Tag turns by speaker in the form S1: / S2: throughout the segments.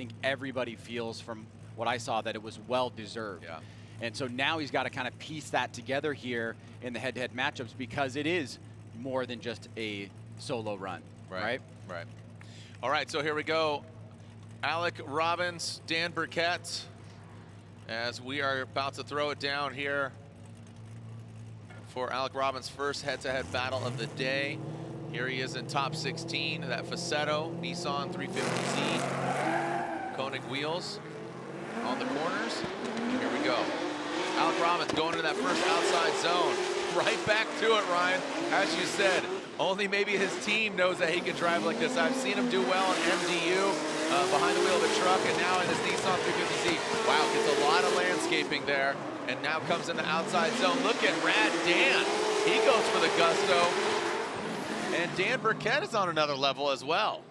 S1: think everybody feels from what I saw that it was well-deserved.
S2: Yeah.
S1: And so now he's got to kind of piece that together here in the head-to-head matchups because it is more than just a solo run, right?
S2: Right. All right, so here we go. ALEC ROBBINS, Dan BURKETT, as we are about to throw it down here for ALEC ROBBINS' first head-to-head battle of the day. Here he is in top 16, that Facetto Nissan 350Z Koenig wheels on the corners. Here we go. ALEC ROBBINS going to that first outside zone. Right back to it, Ryan. As you said, only maybe his team knows that he can drive like this. I've seen him do well in MDU, behind the wheel of a truck, and now in this Nissan 350Z. Wow, gets a lot of landscaping there, and now comes in the outside zone. Look at Rad Dan. He goes for the gusto. And Dan BURKETT is on another level as well.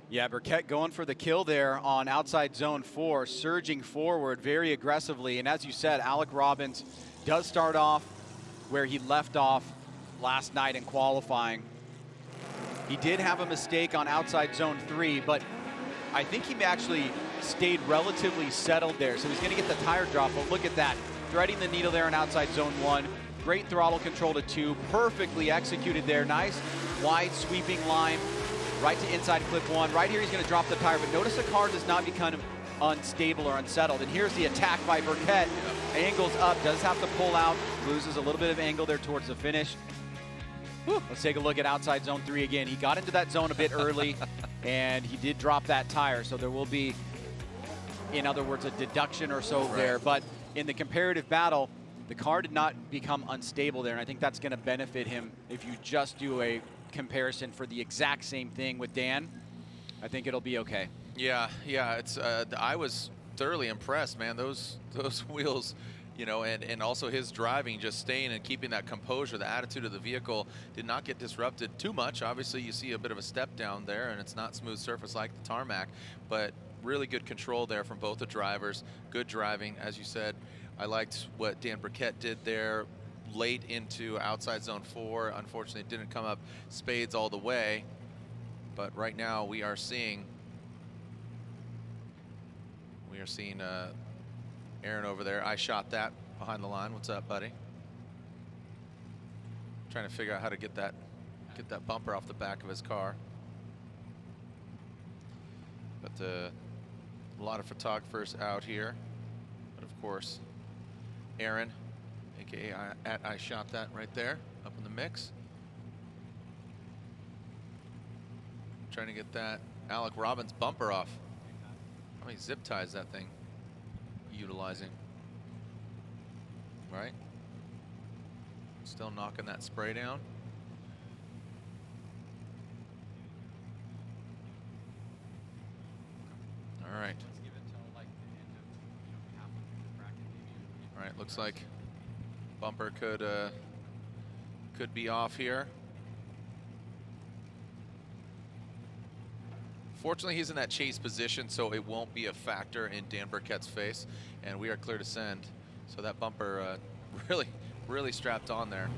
S1: Yeah, BURKETT going for the kill there on outside zone 4, surging forward very aggressively. And as you said, ALEC ROBBINS does start off where he left off last night in qualifying. He did have a mistake on outside zone 3, but I think he actually stayed relatively settled there. So he's going to get the tire drop, but look at that. Threading the needle there in outside zone 1. Great throttle control to 2. Perfectly executed there. Nice wide sweeping line right to inside clip 1. Right here he's going to drop the tire, but notice the car does not become unstable or unsettled. And here's the attack by BURKETT. Angles up, does have to pull out, loses a little bit of angle there towards the finish. Whew. Let's take a look at outside zone 3 again. He got into that zone a bit early, and he did drop that tire, so there will be, in other words, a deduction or so there. But in the comparative battle, the car did not become unstable there, and I think that's going to benefit him if you just do a comparison for the exact same thing with Dan. I think it'll be okay.
S2: Yeah, it's I was thoroughly impressed, man. Those wheels, you know, and also his driving, just staying and keeping that composure, the attitude of the vehicle did not get disrupted too much. Obviously, you see a bit of a step down there, and it's not smooth surface like the tarmac, but really good control there from both the drivers. Good driving, as you said. I liked what Dan BURKETT did there late into outside zone 4. Unfortunately, it didn't come up spades all the way, but right now we are seeing Aaron over there. I shot that behind the line. What's up, buddy? Trying to figure out how to get that bumper off the back of his car. But a lot of photographers out here. But of course, Aaron, aka I shot that right there, up in the mix. Trying to get that ALEC ROBBINS bumper off. How many zip ties that thing utilizing? Right? Still knocking that spray down. All right. All right, looks like bumper could be off here. Fortunately, he's in that chase position, so it won't be a factor in Dan BURKETT's face, and we are clear to send. So that bumper really strapped on there.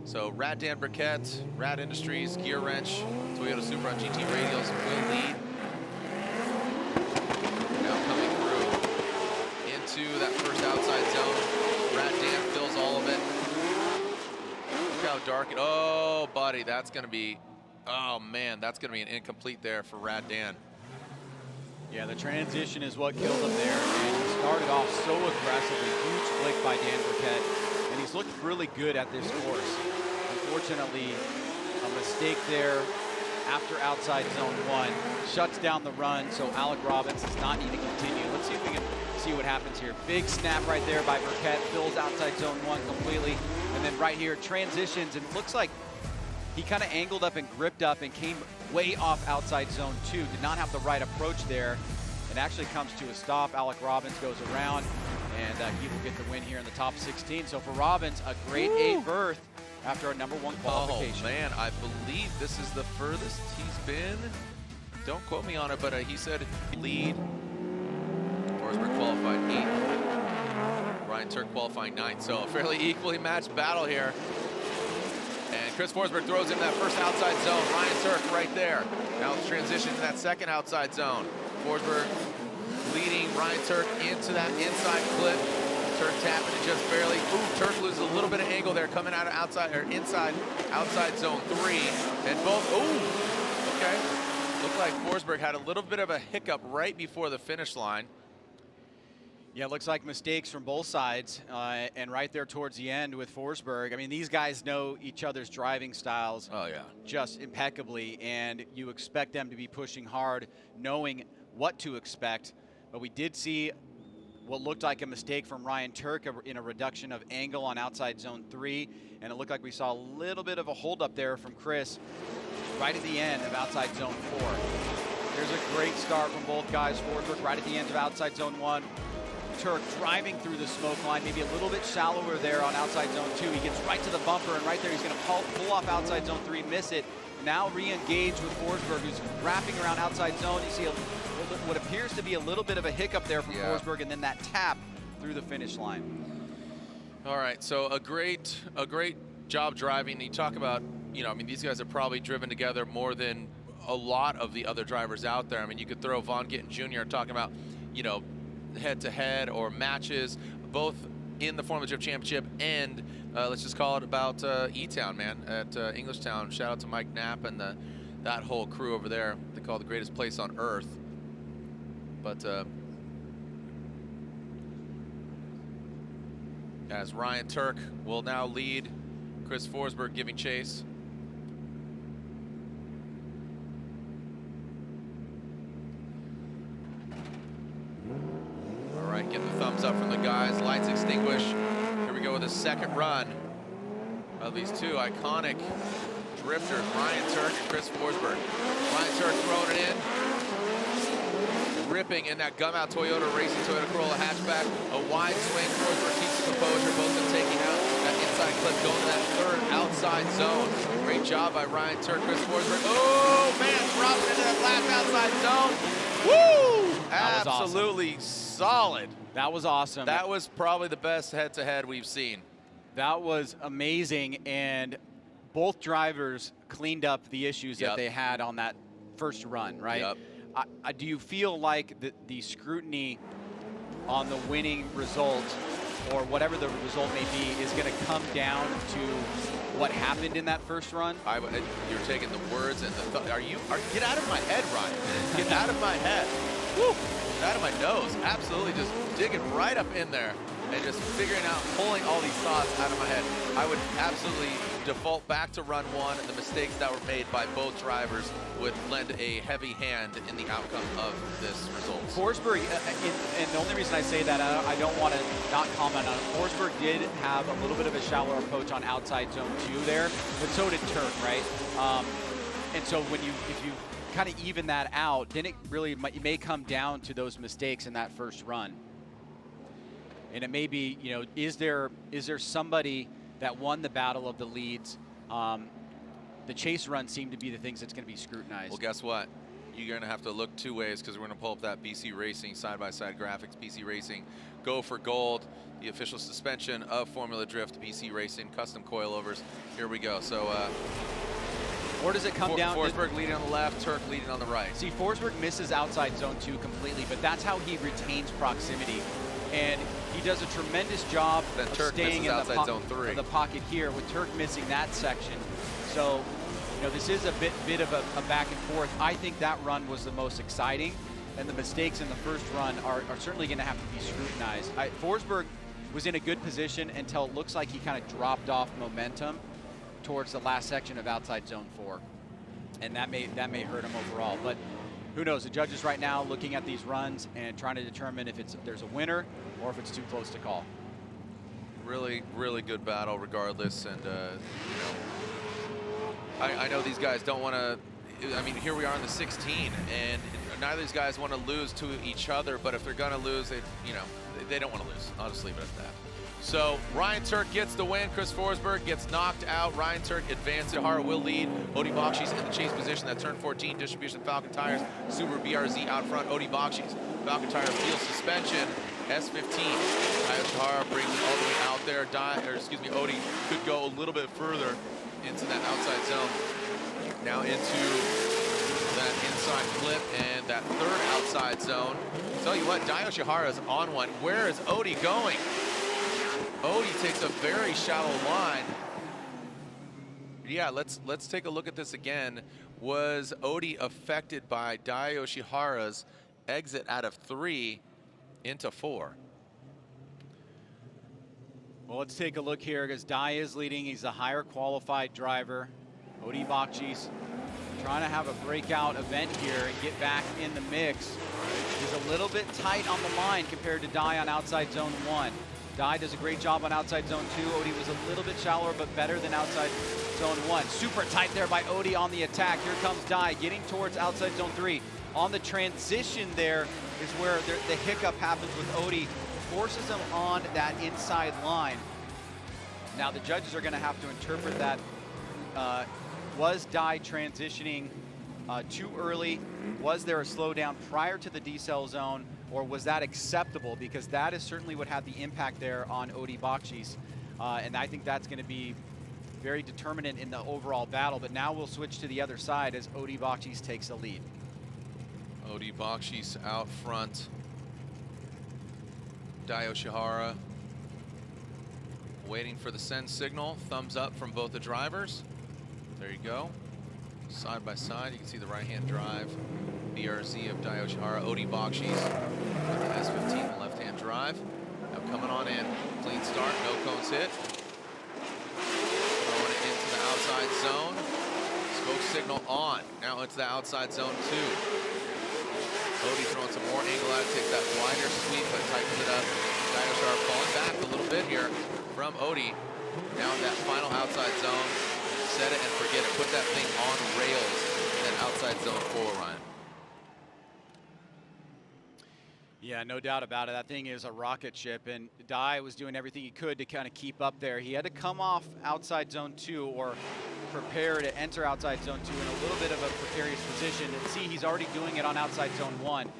S2: So Rad Dan BURKETT, Rad Industries, Gear Wrench, Toyota Supra GT radials will lead. Now coming through into that first outside zone. Rad Dan fills all of it. Look how dark it, oh buddy, that's gonna be, oh man, that's gonna be an incomplete there for Rad Dan.
S1: Yeah, the transition is what killed him there, and he started off so aggressively. Huge flick by Dan BURKETT, and he's looked really good at this course. Unfortunately, a mistake there after outside zone 1 shuts down the run, so ALEC ROBBINS does not need to continue. Let's see if we can see what happens here. Big snap right there by BURKETT, fills outside zone 1 completely, and then right here transitions, and it looks like he kind of angled up and gripped up and came way off outside zone 2. Did not have the right approach there, and actually comes to a stop. ALEC ROBBINS goes around, and he will get the win here in the top 16. So for ROBBINS, a great 8 berth after a #1 qualification.
S2: Oh man, I believe this is the furthest he's been. Don't quote me on it, but he said lead. FORSBERG qualified 8th. Ryan TUERCK qualifying 9th. So a fairly equally matched battle here. And Chris Forsberg throws in that first outside zone. Ryan Tuerck right there. Now let's transition to that second outside zone. Forsberg leading Ryan Tuerck into that inside clip. Tuerck tapping it just barely. Ooh, Tuerck loses a little bit of angle there coming out of outside, or inside, outside zone 3. And both, ooh, okay. Looked like Forsberg had a little bit of a hiccup right before the finish line.
S1: Yeah, it looks like mistakes from both sides, and right there towards the end with Forsberg. I mean, these guys know each other's driving styles just impeccably, and you expect them to be pushing hard, knowing what to expect. But we did see what looked like a mistake from Ryan Tuerck in a reduction of angle on outside zone 3, and it looked like we saw a little bit of a holdup there from Chris right at the end of outside zone 4. There's a great start from both guys. Forsberg right at the end of outside zone 1. Tuerck driving through the smoke line, maybe a little bit shallower there on outside zone 2. He gets right to the bumper, and right there he's going to pull off outside zone 3, miss it. Now re-engage with Forsberg, who's wrapping around outside zone. You see what appears to be a little bit of a hiccup there from Forsberg, and then that tap through the finish line.
S2: All right, so a great job driving. You talk about, you know, I mean, these guys have probably driven together more than a lot of the other drivers out there. I mean, you could throw Vaughn Gittin Jr. talking about, you know, head-to-head or matches, both in the Formula Drift Championship and let's just call it about E-Town, man, at Englishtown. Shout out to Mike Knapp and that whole crew over there. They call it the greatest place on earth. But as Ryan Tuerck will now lead, Chris Forsberg giving chase. All right, getting the thumbs up from the guys. Lights extinguish. Here we go with a second run of these two iconic drifters, Ryan Tuerck and Chris Forsberg. Ryan Tuerck throwing it in. Ripping in that gum-out Toyota Racing Toyota Corolla hatchback. A wide swing. Forsberg keeps the composure. Both of them taking out that inside clip, going to that third outside zone. Great job by Ryan Tuerck, Chris Forsberg. Oh, man, dropping into that last outside zone. Woo! Absolutely awesome. Solid.
S1: That was awesome.
S2: That was probably the best head-to-head we've seen.
S1: That was amazing, and both drivers cleaned up the issues that they had on that first run, right?
S2: Yep.
S1: Do you feel like the scrutiny on the winning result, or whatever the result may be, is going to come down to what happened in that first run?
S2: You're taking the words and the get out of my head, Ryan. Get out of my head. Woo! Get out of my nose. Absolutely just digging right up in there and just figuring out, pulling all these thoughts out of my head. I would absolutely default back to run 1, and the mistakes that were made by both drivers would lend a heavy hand in the outcome of this result.
S1: Forsberg, and the only reason I say that, I don't want to not comment on it, Forsberg did have a little bit of a shallower approach on outside zone 2 there, but so did Tuerck, right? And so if you kind of even that out, then it may come down to those mistakes in that first run. And it may be, you know, is there somebody that won the battle of the leads? The chase run seemed to be the things that's going to be scrutinized.
S2: Well, guess what? You're going to have to look 2 ways, because we're going to pull up that BC Racing side-by-side graphics. BC Racing, go for gold. The official suspension of Formula Drift, BC Racing, custom coilovers. Here we go. So,
S1: or does it come down to
S2: Forsberg leading on the left, Tuerck leading on the right?
S1: See, Forsberg misses outside zone 2 completely, but that's how he retains proximity. And he does a tremendous job of staying in the pocket here, with Tuerck missing that section. So, you know, this is a bit of a back and forth. I think that run was the most exciting, and the mistakes in the first run are certainly going to have to be scrutinized. Forsberg was in a good position until it looks like he kind of dropped off momentum towards the last section of outside zone 4, and that may hurt him overall. But who knows? The judges right now looking at these runs and trying to determine if there's a winner or if it's too close to call.
S2: Really, really good battle regardless. And, you know, I know these guys don't want to, I mean, here we are in the 16, and neither of these guys want to lose to each other, but if they're going to lose, they don't want to lose. I'll just leave it at that. So Ryan Tuerck gets the win. Chris Forsberg gets knocked out. Ryan Tuerck advances. YOSHIHARA will lead. BAKCHIS in the chase position. That turn 14 distribution Falcon tires. Subaru BRZ out front. BAKCHIS. Falcon tire field suspension. S15. YOSHIHARA brings it all the way out there. Odie could go a little bit further into that outside zone. Now into that inside flip and that third outside zone. Tell you what, YOSHIHARA is on one. Where is Odie going? Odie takes a very shallow line. Yeah, let's take a look at this again. Was Odie affected by YOSHIHARA's exit out of 3 into 4?
S1: Well, let's take a look here because Dai is leading. He's a higher qualified driver. Odie BAKCHIS trying to have a breakout event here and get back in the mix. He's a little bit tight on the line compared to Dai on outside zone 1. Dai does a great job on outside zone 2. Odie was a little bit shallower, but better than outside zone 1. Super tight there by Odie on the attack. Here comes Dai getting towards outside zone 3. On the transition there is where the hiccup happens with Odie. Forces him on that inside line. Now the judges are going to have to interpret that. Was Dai transitioning too early? Was there a slowdown prior to the decel zone, or was that acceptable? Because that is certainly what had the impact there on Odie BAKCHIS. And I think that's going to be very determinant in the overall battle. But now we'll switch to the other side as Odie BAKCHIS takes the lead.
S2: Odie BAKCHIS out front. YOSHIHARA waiting for the send signal. Thumbs up from both the drivers. There you go. Side by side, you can see the right-hand drive. BRZ of YOSHIHARA. Odie BAKCHIS with the S15, the left-hand drive. Now coming on in. Clean start, no cones hit. Throwing it into the outside zone. Spoke signal on. Now into the outside zone 2. Odie throwing some more angle out, takes that wider sweep, but tightens it up. YOSHIHARA falling back a little bit here from Odie. Now in that final outside zone, set it and forget it. Put that thing on rails in that outside zone 4 run.
S1: Yeah, no doubt about it. That thing is a rocket ship, and Dai was doing everything he could to kind of keep up there. He had to come off outside zone 2 or prepare to enter outside zone 2 in a little bit of a precarious position. And see, he's already doing it on outside zone 1.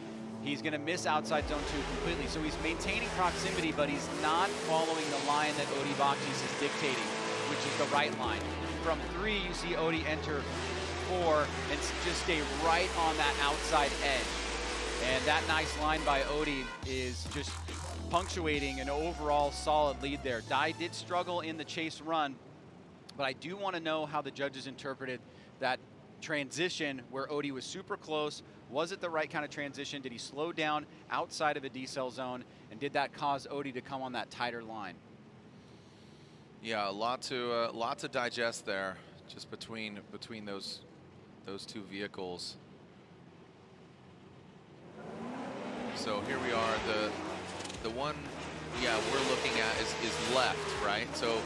S1: He's going to miss outside zone 2 completely. So he's maintaining proximity, but he's not following the line that Odie BAKCHIS is dictating, which is the right line. From 3, you see Odie enter 4 and just stay right on that outside edge. And that nice line by Odie is just punctuating an overall solid lead there. Dai did struggle in the chase run, but I do want to know how the judges interpreted that transition where Odie was super close. Was it the right kind of transition? Did he slow down outside of a decel zone? And did that cause Odie to come on that tighter line?
S2: Yeah, a lot to digest there, just between those two vehicles. So here we are. The one, yeah, we're looking at is left, right? So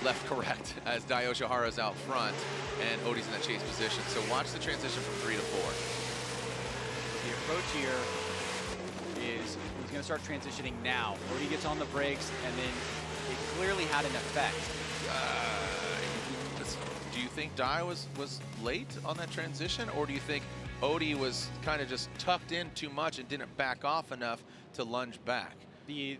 S2: left correct as YOSHIHARA is out front and Odie's in that chase position. So watch the transition from 3 to 4.
S1: The approach here is he's going to start transitioning now. Odie gets on the brakes, and then it clearly had an effect.
S2: Do you think Dai was late on that transition, or do you think Odie was kind of just tucked in too much and didn't back off enough to lunge back?
S1: The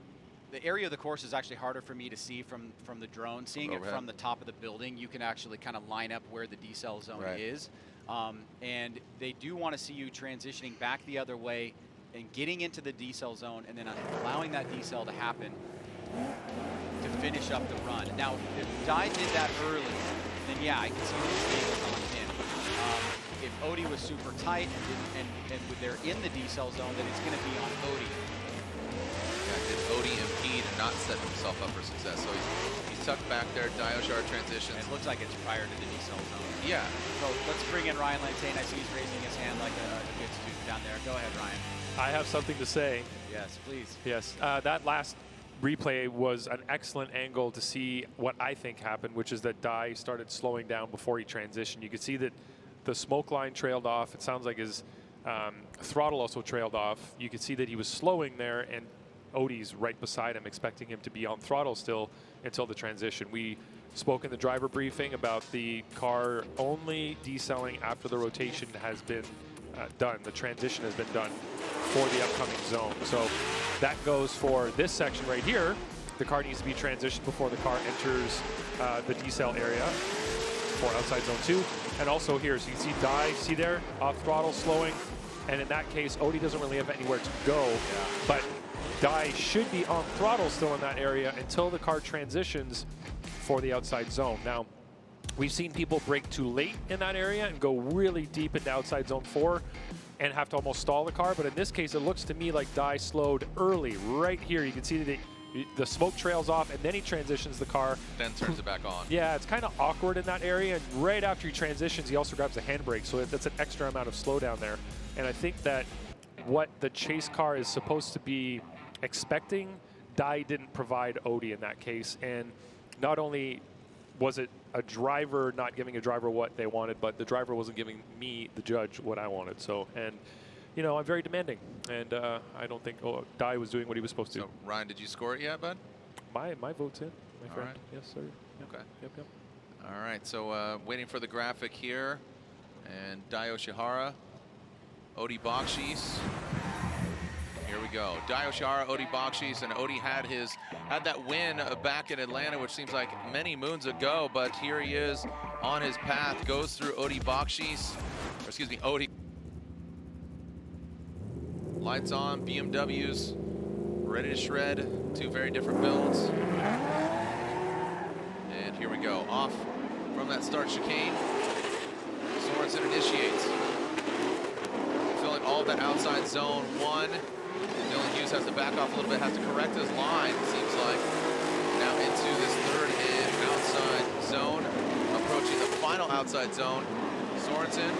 S1: area of the course is actually harder for me to see from the drone. Seeing it from the top of the building, you can actually kind of line up where the decel zone is. And they do want to see you transitioning back the other way and getting into the decel zone and then allowing that decel to happen to finish up the run. Now, if Dai did that early, then yeah, I can see the mistake was on him. If Odie was super tight and they're in the decel zone, then it's going to be on Odie.
S2: Did Odie impede and not set himself up for success? So he's tucked back there. YOSHIHARA transitions.
S1: And it looks like it's prior to the decel zone.
S2: Yeah.
S1: So let's bring in Ryan Lantane. I see he's raising his hand like a good student down there. Go ahead, Ryan.
S3: I have something to say.
S1: Yes, please.
S3: Yes, that last replay was an excellent angle to see what I think happened, which is that Dai started slowing down before he transitioned. You could see that the smoke line trailed off. It sounds like his throttle also trailed off. You could see that he was slowing there, and Odie's right beside him, expecting him to be on throttle still until the transition. We spoke in the driver briefing about the car only decelling after the rotation has been done. The transition has been done for the upcoming zone. So that goes for this section right here. The car needs to be transitioned before the car enters the decel area. for outside zone 2. And also here, so you can see Dai, see there, off throttle, slowing. And in that case, Odie doesn't really have anywhere to go. But Dai should be on throttle still in that area until the car transitions for the outside zone. Now, we've seen people brake too late in that area and go really deep into outside zone 4 and have to almost stall the car. But in this case, it looks to me like Dai slowed early. Right here, you can see that the smoke trails off, and then he transitions the car.
S2: Then turns it back on.
S3: Yeah, it's kind of awkward in that area. And right after he transitions, he also grabs the handbrake. So that's an extra amount of slowdown there. And I think that what the chase car is supposed to be expecting, Dai didn't provide Odie in that case. And not only was it a driver not giving a driver what they wanted, but the driver wasn't giving me, the judge, what I wanted. So, and you know, I'm very demanding, and I don't think Dai was doing what he was supposed to.
S2: So, Ryan, did you score it yet, bud?
S3: My vote's in, my friend.
S2: Right.
S3: Yes, sir. Yep.
S2: Okay.
S3: Yep.
S2: All right, so waiting for the graphic here, and Dai YOSHIHARA, Odie BAKCHIS. Here we go. Dai YOSHIHARA, Odie BAKCHIS, and Odie had that win back in Atlanta, which seems like many moons ago, but here he is on his path, goes through Odie BAKCHIS, or excuse me, Odie. Lights on, BMWs, ready to shred, two very different builds. And here we go, off from that start chicane. Sorensen initiates. Filling all of that outside zone 1. Dylan Hughes has to back off a little bit, has to correct his line, it seems like. Now into this third and outside zone, approaching the final outside zone. Sorensen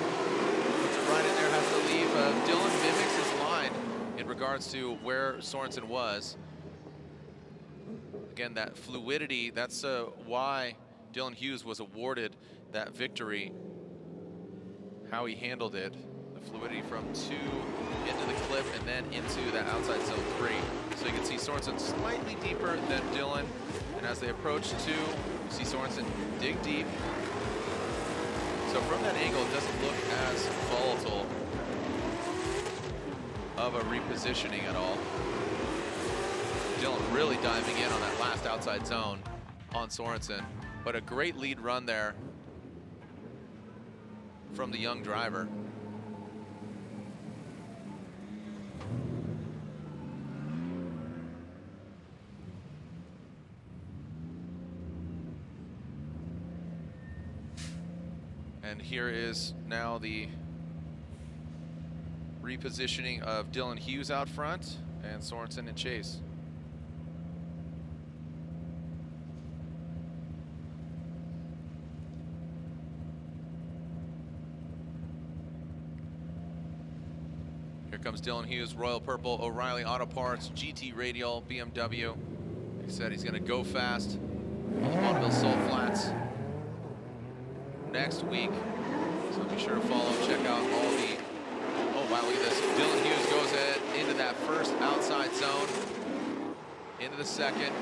S2: puts it right in there, has to leave. Dylan mimics his line in regards to where Sorensen was. Again, that fluidity, that's why Dylan Hughes was awarded that victory. How he handled it. The fluidity from 2 into the clip and then into that outside zone 3. So you can see Sorensen slightly deeper than Dylan. And as they approach 2, you see Sorensen dig deep. So from that angle, it doesn't look as volatile of a repositioning at all. Dylan really diving in on that last outside zone on Sorensen. But a great lead run there from the young driver. And here is now the repositioning of Dylan Hughes out front and Sorensen in chase. Here comes Dylan Hughes, Royal Purple, O'Reilly Auto Parts, GT Radial, BMW. He said he's gonna go fast on the Bonneville Salt Flats next week. So be sure to follow, check out all the, oh wow, look at this. Dylan Hughes goes into that first outside zone, into the second.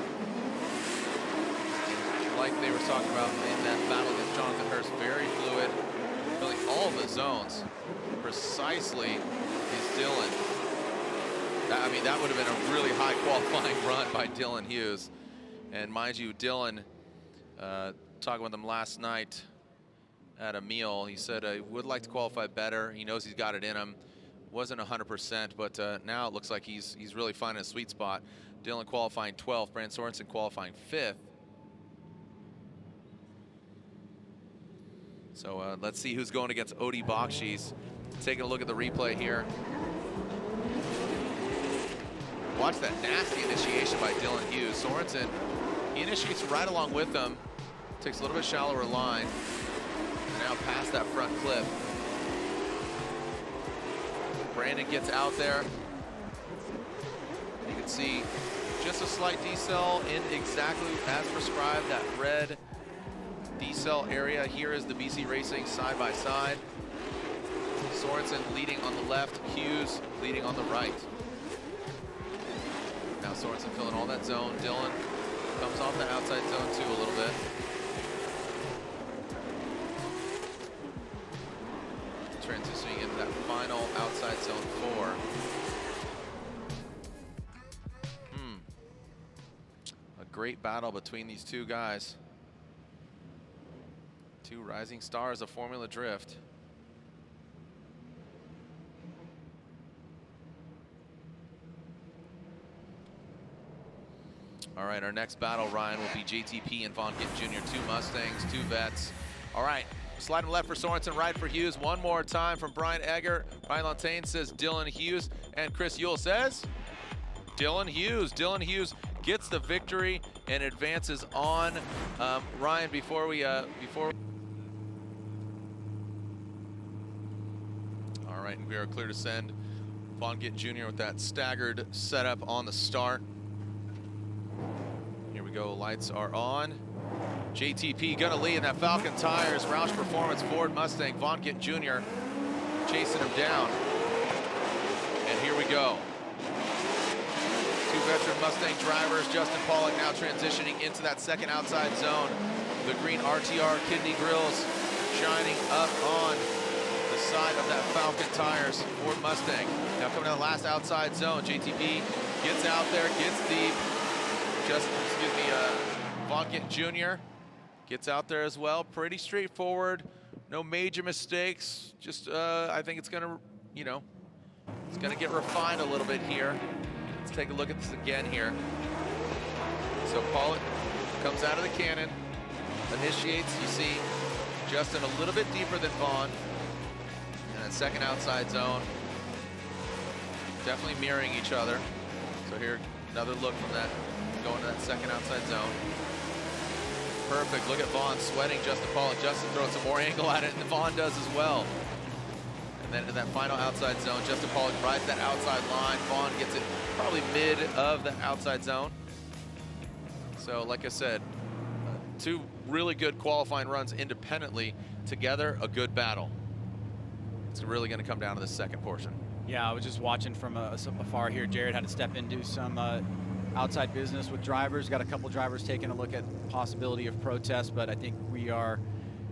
S2: Like they were talking about in that battle against Jonathan Hurst, very fluid, filling all the zones precisely is Dylan. I mean, that would have been a really high qualifying run by Dylan Hughes. And mind you, Dylan, talking with him last night at a meal, he said he would like to qualify better. He knows he's got it in him. Wasn't 100%, but now it looks like he's really finding a sweet spot. Dylan qualifying 12th, Brandon Sorensen qualifying 5th. So let's see who's going against Odie BAKCHIS. Taking a look at the replay here. Watch that nasty initiation by Dylan Hughes. Sorensen, he initiates right along with them. Takes a little bit shallower line. And now past that front clip. Brandon gets out there. You can see just a slight decel in exactly as prescribed, that red decel area. Here is the BC Racing side by side. Sorensen leading on the left, Hughes leading on the right. Now Sorensen filling all that zone. Dylan comes off the outside zone too a little bit. Transitioning into that final outside zone 4. A great battle between these two guys. Two rising stars of Formula Drift. All right, our next battle, Ryan, will be JTP and Vaughn Gittin Jr., two Mustangs, two vets. All right, sliding left for Sorensen, right for Hughes. One more time from Brian Egger. Ryan Lantain says Dylan Hughes, and Chris Yule says Dylan Hughes. Dylan Hughes gets the victory and advances on. Ryan, before we All right, we are clear to send Vaughn Gittin Jr. with that staggered setup on the start. Here we go, lights are on. JTP gonna lead in that Falcon Tires, Roush Performance, Ford Mustang, Vaughn Gittin Jr. chasing him down. And here we go. Two veteran Mustang drivers, Justin PAWLAK now transitioning into that second outside zone. The green RTR kidney grills shining up on the side of that Falcon Tires, Ford Mustang. Now coming down the last outside zone, JTP gets out there, gets deep. Vaughn Gittin Jr. gets out there as well. Pretty straightforward, no major mistakes. Just, I think it's gonna, you know, it's gonna get refined a little bit here. Let's take a look at this again here. So PAWLAK comes out of the cannon, initiates. You see Justin a little bit deeper than Vaughn. And then second outside zone, definitely mirroring each other. So here, another look from that, going to that second outside zone. Perfect, look at Vaughn sweating Justin PAWLAK. Justin throws some more angle at it, and Vaughn does as well. And then in that final outside zone, Justin PAWLAK rides that outside line. Vaughn gets it probably mid of the outside zone. So like I said, two really good qualifying runs independently. Together, a good battle. It's really gonna come down to the second portion.
S1: Yeah, I was just watching from afar here. Jared had to step into some outside business with drivers. Got a couple drivers taking a look at possibility of protest, but I think we are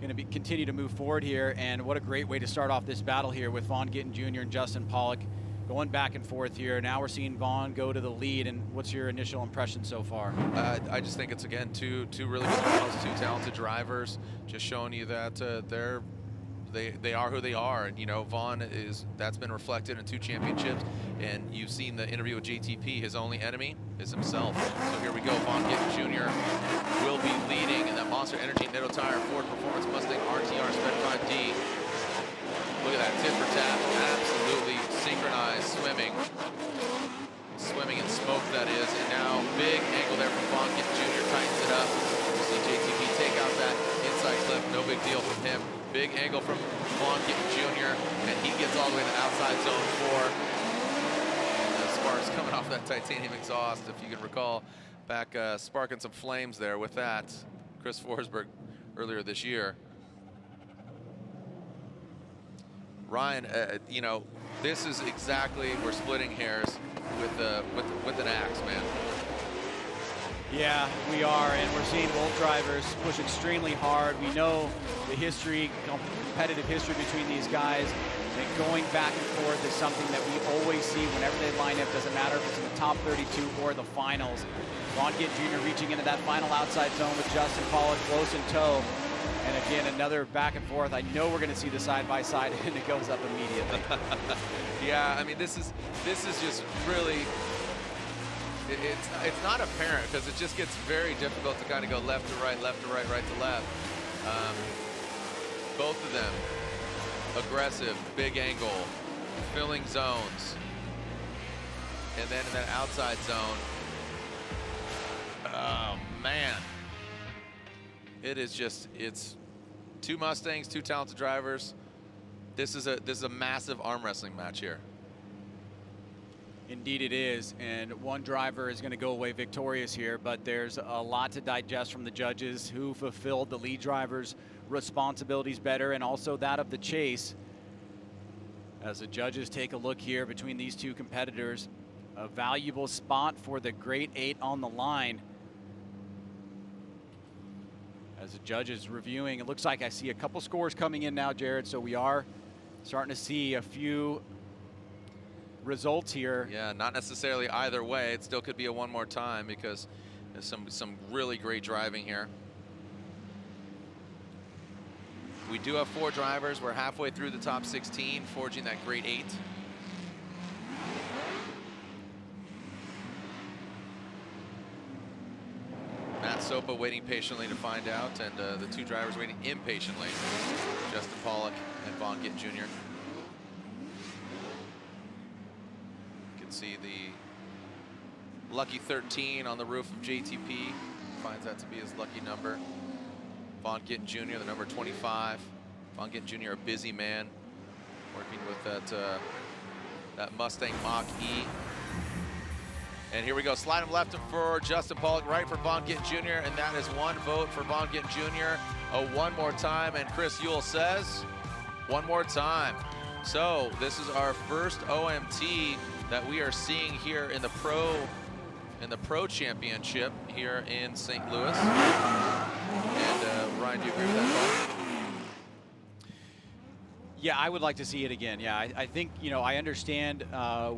S1: going to continue to move forward here. And what a great way to start off this battle here with Vaughn Gittin Jr. and Justin PAWLAK going back and forth here. Now we're seeing Vaughn go to the lead. And what's your initial impression so far?
S2: I just think it's, again, two really good battles, two talented drivers, just showing you that they are who they are. And, you know, Vaughn that's been reflected in 2 championships. And you've seen the interview with JTP. His only enemy is himself. So here we go. Vaughn Gittin Jr. will be leading in that Monster Energy Netto Tire Ford Performance Mustang RTR Sped 5D. Look at that tit for tat. Absolutely synchronized swimming. Swimming in smoke, that is. And now big angle there from Vaughn Gittin Jr. Tightens it up. You see JTP take out that inside clip. No big deal from him. Big angle from Vaughn Gittin Jr. And he gets all the way to the outside zone 4. Sparks coming off that titanium exhaust, if you can recall, back sparking some flames there with that. Chris FORSBERG earlier this year. Ryan, you know, this is exactly, we're splitting hairs with an axe, man.
S1: Yeah, we are, and we're seeing both drivers push extremely hard. We know the history, competitive history between these guys. And going back and forth is something that we always see whenever they line up. Doesn't matter if it's in the top 32 or the finals. Vaughn Gittin Jr. reaching into that final outside zone with Justin PAWLAK close in tow. And again, another back and forth. I know we're going to see the side-by-side, and it goes up immediately.
S2: Yeah, I mean, this is just really, it's not apparent because it just gets very difficult to kind of go left to right, right to left. Both of them. Aggressive, big angle, filling zones. And then in that outside zone, oh man. It is just, it's 2 Mustangs, 2 talented drivers. This is a massive arm wrestling match here.
S1: Indeed it is, and one driver is going to go away victorious here, but there's a lot to digest from the judges who fulfilled the lead driver's responsibilities better, and also that of the chase. As the judges take a look here between these 2 competitors, a valuable spot for the Great 8 on the line. As the judges reviewing, it looks like I see a couple scores coming in now, Jared, so we are starting to see a few results here.
S2: Yeah, not necessarily either way. It still could be a one more time because there's some really great driving here. We do have 4 drivers. We're halfway through the top 16, forging that grade 8. Matt Sopa waiting patiently to find out, and the 2 drivers waiting impatiently. Justin PAWLAK and Vaughn Gittin Jr. You can see the lucky 13 on the roof of JTP. Finds that to be his lucky number. Vaughn Gittin Jr., the number 25. Vaughn Gittin Jr., a busy man, working with that Mustang Mach-E. And here we go, slide him left for Justin PAWLAK, right for Vaughn Gittin Jr., and that is 1 vote for Vaughn Gittin Jr. One more time, and Chris Yule says, one more time. So this is our first OMT that we are seeing here in the Pro Championship here in St. Louis. And Ryan, do you agree with that, Paul?
S1: Yeah, I would like to see it again. Yeah, I think, you know, I understand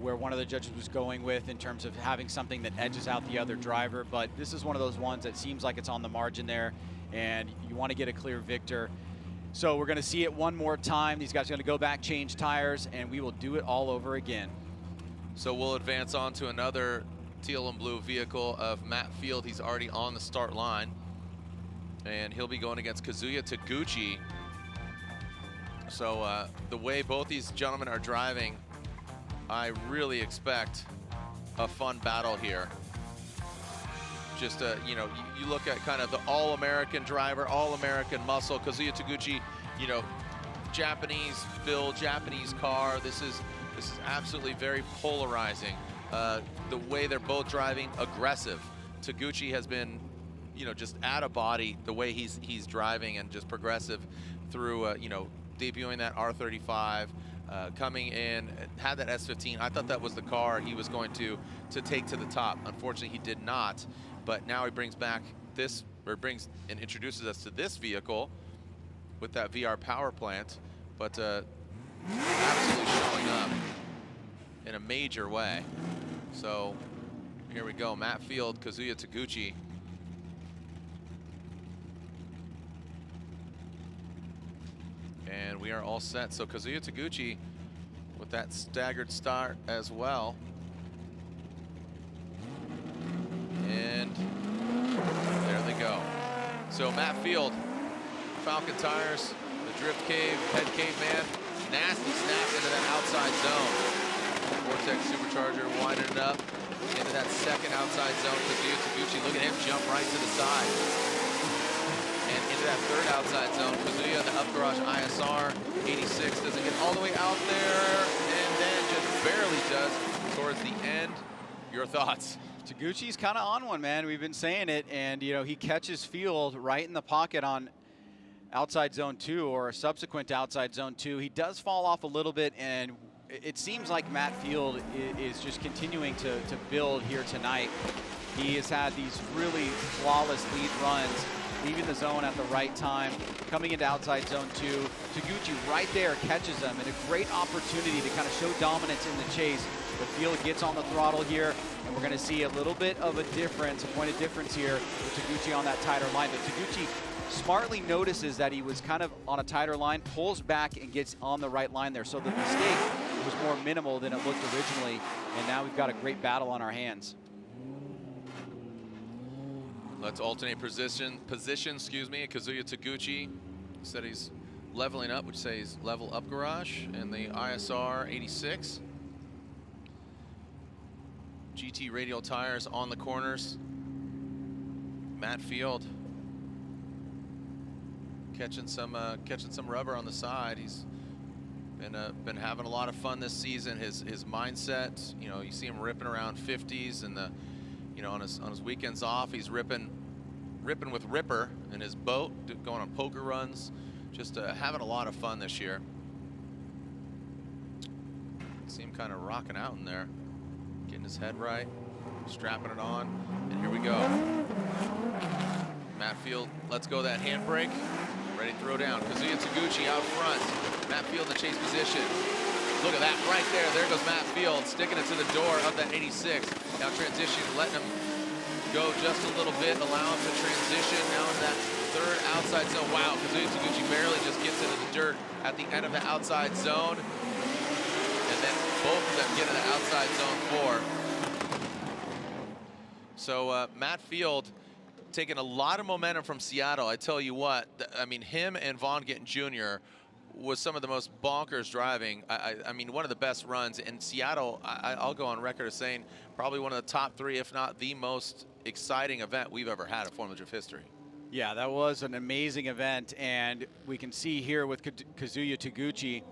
S1: where one of the judges was going with in terms of having something that edges out the other driver, but this is one of those ones that seems like it's on the margin there, and you want to get a clear victor. So we're going to see it one more time. These guys are going to go back, change tires, and we will do it all over again.
S2: So we'll advance on to another teal and blue vehicle of Matt Field. He's already on the start line, and he'll be going against Kazuya Taguchi. So the way both these gentlemen are driving, I really expect a fun battle here. Just, you know, you look at kind of the all-American driver, all-American muscle. Kazuya Taguchi, you know, Japanese build, Japanese car. This is absolutely very polarizing. The way they're both driving, aggressive. Taguchi has been, you know, just out of body the way he's driving, and just progressive through, you know, debuting that R35, coming in, had that S15. I thought that was the car he was going to take to the top. Unfortunately, he did not. But now he brings back this, or brings and introduces us to this vehicle with that VR power plant. But absolutely showing up in a major way. So here we go, Matt Field, Kazuya Taguchi. And we are all set. So Kazuya Taguchi with that staggered start as well. And there they go. So Matt Field, Falcon tires, the drift cave, head caveman, nasty snap into that outside zone. Vortex supercharger winding it up into that second outside zone. Kazuya Taguchi, look at him jump right to the side. And into that third outside zone, Kazuya, the up garage ISR, 86, doesn't get all the way out there, and then just barely does towards the end. Your thoughts?
S1: Taguchi's kind of on one, man. We've been saying it, and you know, he catches Field right in the pocket on outside zone 2, or subsequent to outside zone 2. He does fall off a little bit, and it seems like Matt Field is just continuing to build here tonight. He has had these really flawless lead runs, leaving the zone at the right time, coming into outside zone 2. Taguchi right there catches him, and a great opportunity to kind of show dominance in the chase. The Field gets on the throttle here, and we're going to see a little bit of a difference, a point of difference here with Taguchi on that tighter line. But Taguchi smartly notices that he was kind of on a tighter line, pulls back and gets on the right line there. So the mistake was more minimal than it looked originally, and now we've got a great battle on our hands.
S2: Let's alternate position, excuse me. Kazuya Taguchi said he's leveling up, which says level up garage, and the ISR 86. GT radial tires on the corners. Matt Field catching some rubber on the side. He's been having a lot of fun this season. His mindset, you know, you see him ripping around 50s, and the, you know, on his weekends off, he's ripping with Ripper in his boat, going on poker runs, just having a lot of fun this year. See him kind of rocking out in there, getting his head right, strapping it on, and here we go. Matt Field, let's go that handbrake, ready to throw down. Kazuya Taguchi out front. Matt Field in the chase position. Look at that right there. There goes Matt Field, sticking it to the door of that 86. Now transition, letting him go just a little bit, allow him to transition now in that third outside zone. Wow, Kazuya Taguchi barely just gets into the dirt at the end of the outside zone. And then both of them get into outside zone 4. So Matt Field taking a lot of momentum from Seattle. I tell you what, I mean, him and Vaughn Gittin Jr. was some of the most bonkers driving. I mean, one of the best runs in Seattle. I'll go on record as saying probably one of the top 3, if not the most exciting event we've ever had in Formula Drift history.
S1: Yeah, that was an amazing event, and we can see here with Kazuya Taguchi,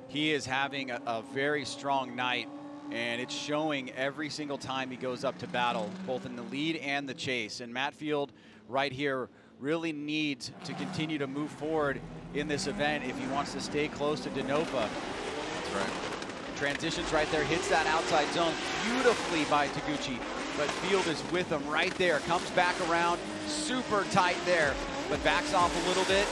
S1: he is having a very strong night, and it's showing every single time he goes up to battle, both in the lead and the chase. And Matt Field right here really needs to continue to move forward in this event if he wants to stay close to Denofa.
S2: That's right.
S1: Transitions right there, hits that outside zone beautifully by Taguchi, but Field is with him right there, comes back around, super tight there, but backs off a little bit,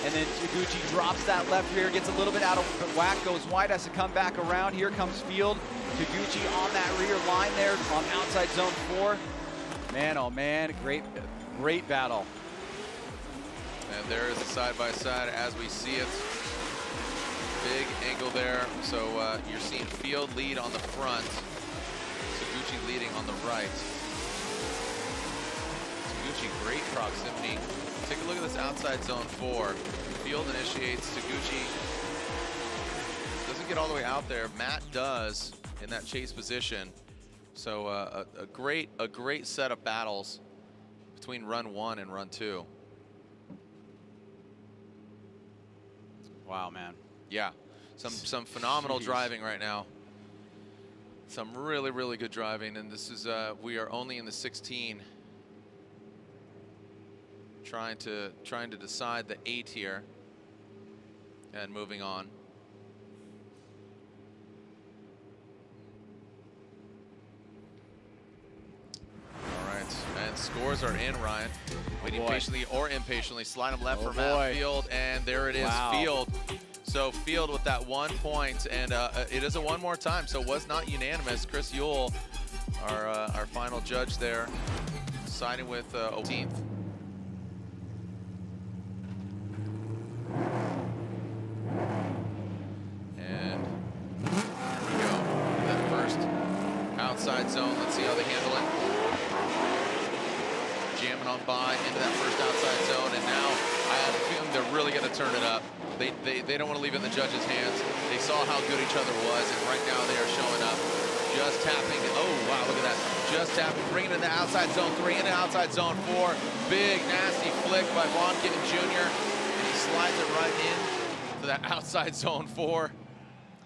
S1: and then Taguchi drops that left rear, gets a little bit out of whack, goes wide, has to come back around. Here comes Field, Taguchi on that rear line there on outside zone 4. Man, oh man, great battle.
S2: And there is a side-by-side as we see it. Big angle there. So you're seeing Field lead on the front. Taguchi leading on the right. Taguchi, great proximity. Take a look at this outside zone 4. Field initiates. Taguchi doesn't get all the way out there. Matt does in that chase position. So a great set of battles between run 1 and run 2.
S1: Wow, man.
S2: Yeah, some phenomenal driving right now. Some really good driving, and this is we are only in the 16. Trying to decide the 8 here, and moving on. All right, and scores are in, Ryan. Waiting patiently or impatiently, slide them left for Matt Field, and there it is, Field. So Field with that 1 point, and it is a one more time, so it was not unanimous. Chris Yule, our final judge there, siding with 18th. And here we go. That first outside zone. Let's see how they handle it. Jamming on by into that first outside zone, and now I have a feeling they're really going to turn it up. They don't want to leave it in the judges' hands. They saw how good each other was, and right now they are showing up. Just tapping. Oh, wow, look at that. Just tapping, bringing it into outside zone 3, into outside zone 4. Big, nasty flick by Vaughn Gittin Jr., and he slides it right in to that outside zone 4.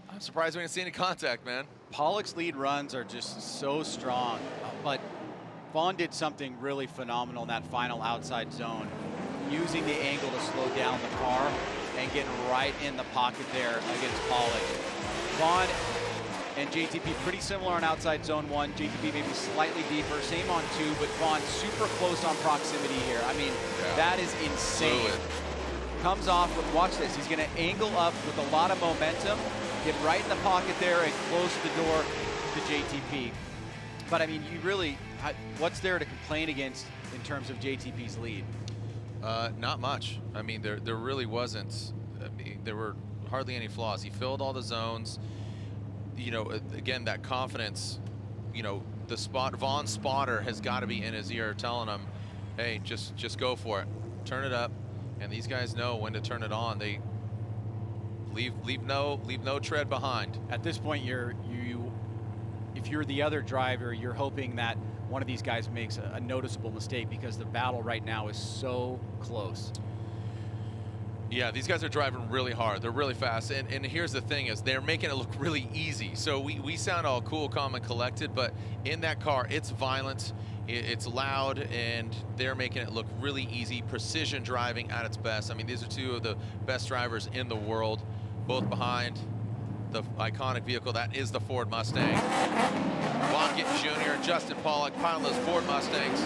S2: I'm surprised we didn't see any contact, man.
S1: Pollock's lead runs are just so strong, but Vaughn did something really phenomenal in that final outside zone, using the angle to slow down the car and getting right in the pocket there against Pawlak. Vaughn and JTP pretty similar on outside zone 1. JTP maybe slightly deeper, same on 2, but Vaughn super close on proximity here. I mean, that is insane. Comes off, watch this, he's gonna angle up with a lot of momentum, get right in the pocket there and close the door to JTP. But I mean, you really, what's there to complain against in terms of JTP's lead?
S2: Not much. I mean, there really wasn't. I mean, there were hardly any flaws. He filled all the zones. You know, again, that confidence. You know, the Vaughn's spotter has got to be in his ear, telling him, "Hey, just go for it, turn it up." And these guys know when to turn it on. They leave no tread behind.
S1: At this point, if you're the other driver, you're hoping that one of these guys makes a noticeable mistake, because the battle right now is so close.
S2: Yeah, these guys are driving really hard. They're really fast. And here's the thing is they're making it look really easy. So we sound all cool, calm, and collected, but in that car, it's violent, it's loud, and they're making it look really easy. Precision driving at its best. I mean, these are two of the best drivers in the world, both behind the iconic vehicle that is the Ford Mustang. Vaughn Gittin Jr., Justin Pawlak piling those Ford Mustangs.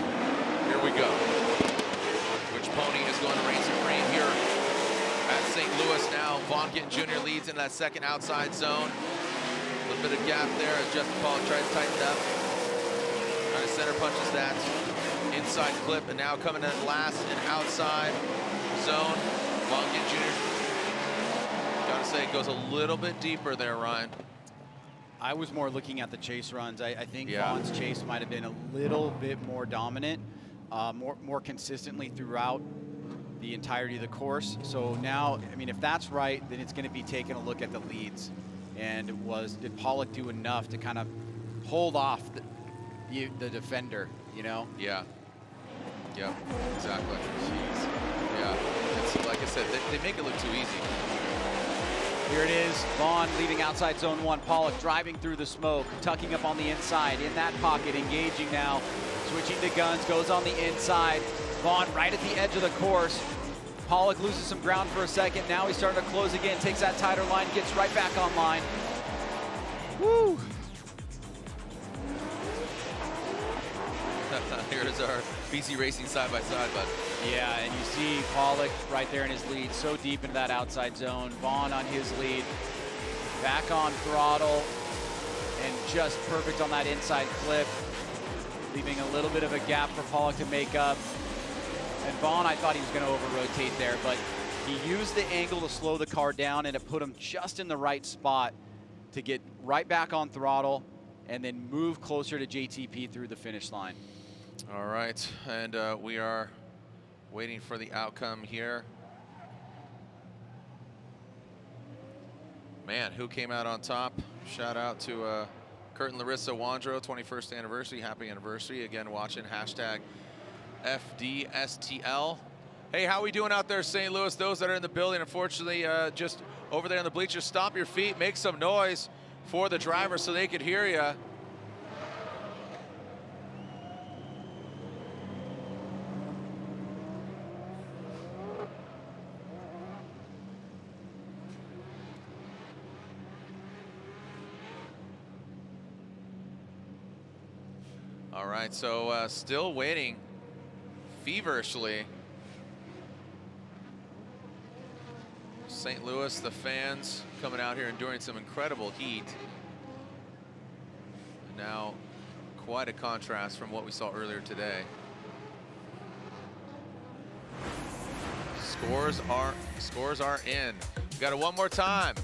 S2: Here we go. Which pony is going to reign supreme here at St. Louis now? Vaughn Gittin Jr. leads in that second outside zone. A little bit of gap there as Justin Pawlak tries to tighten it up. Kind of center punches that inside clip, and now coming in last and outside. zone. VAUGHN Jr. Gotta say, it goes a little bit deeper there, Ryan.
S1: I was more looking at the chase runs. I think
S2: Yeah.
S1: Vaughn's chase might have been a little bit more dominant, more consistently throughout the entirety of the course. So now, I mean, if that's right, then it's going to be taking a look at the leads. And did PAWLAK do enough to kind of hold off the defender, you know?
S2: Yeah. Yeah, exactly. Jeez. Yeah, it's, like I said, they make it look too easy.
S1: Here it is, VAUGHN leaving outside zone 1. PAWLAK driving through the smoke, tucking up on the inside, in that pocket, engaging now, switching to guns, goes on the inside. VAUGHN right at the edge of the course. PAWLAK loses some ground for a second. Now he's starting to close again, takes that tighter line, gets right back online. Woo!
S2: Here's our BC Racing side-by-side, bud.
S1: Yeah, and you see PAWLAK right there in his lead, so deep into that outside zone. VAUGHN on his lead, back on throttle, and just perfect on that inside clip, leaving a little bit of a gap for PAWLAK to make up. And VAUGHN, I thought he was going to over-rotate there, but he used the angle to slow the car down, and it put him just in the right spot to get right back on throttle and then move closer to JTP through the finish line.
S2: All right, and we are waiting for the outcome here. Man, who came out on top? Shout out to Kurt and Larissa Wandro, 21st anniversary, happy anniversary. Again, watching hashtag FDSTL. Hey, how we doing out there, St. Louis? Those that are in the building, unfortunately, just over there on the bleachers, stomp your feet, make some noise for the driver so they could hear you. All right, so still waiting feverishly. St. Louis, the fans coming out here enduring some incredible heat. Now, quite a contrast from what we saw earlier today. Scores are in. We got it one more time.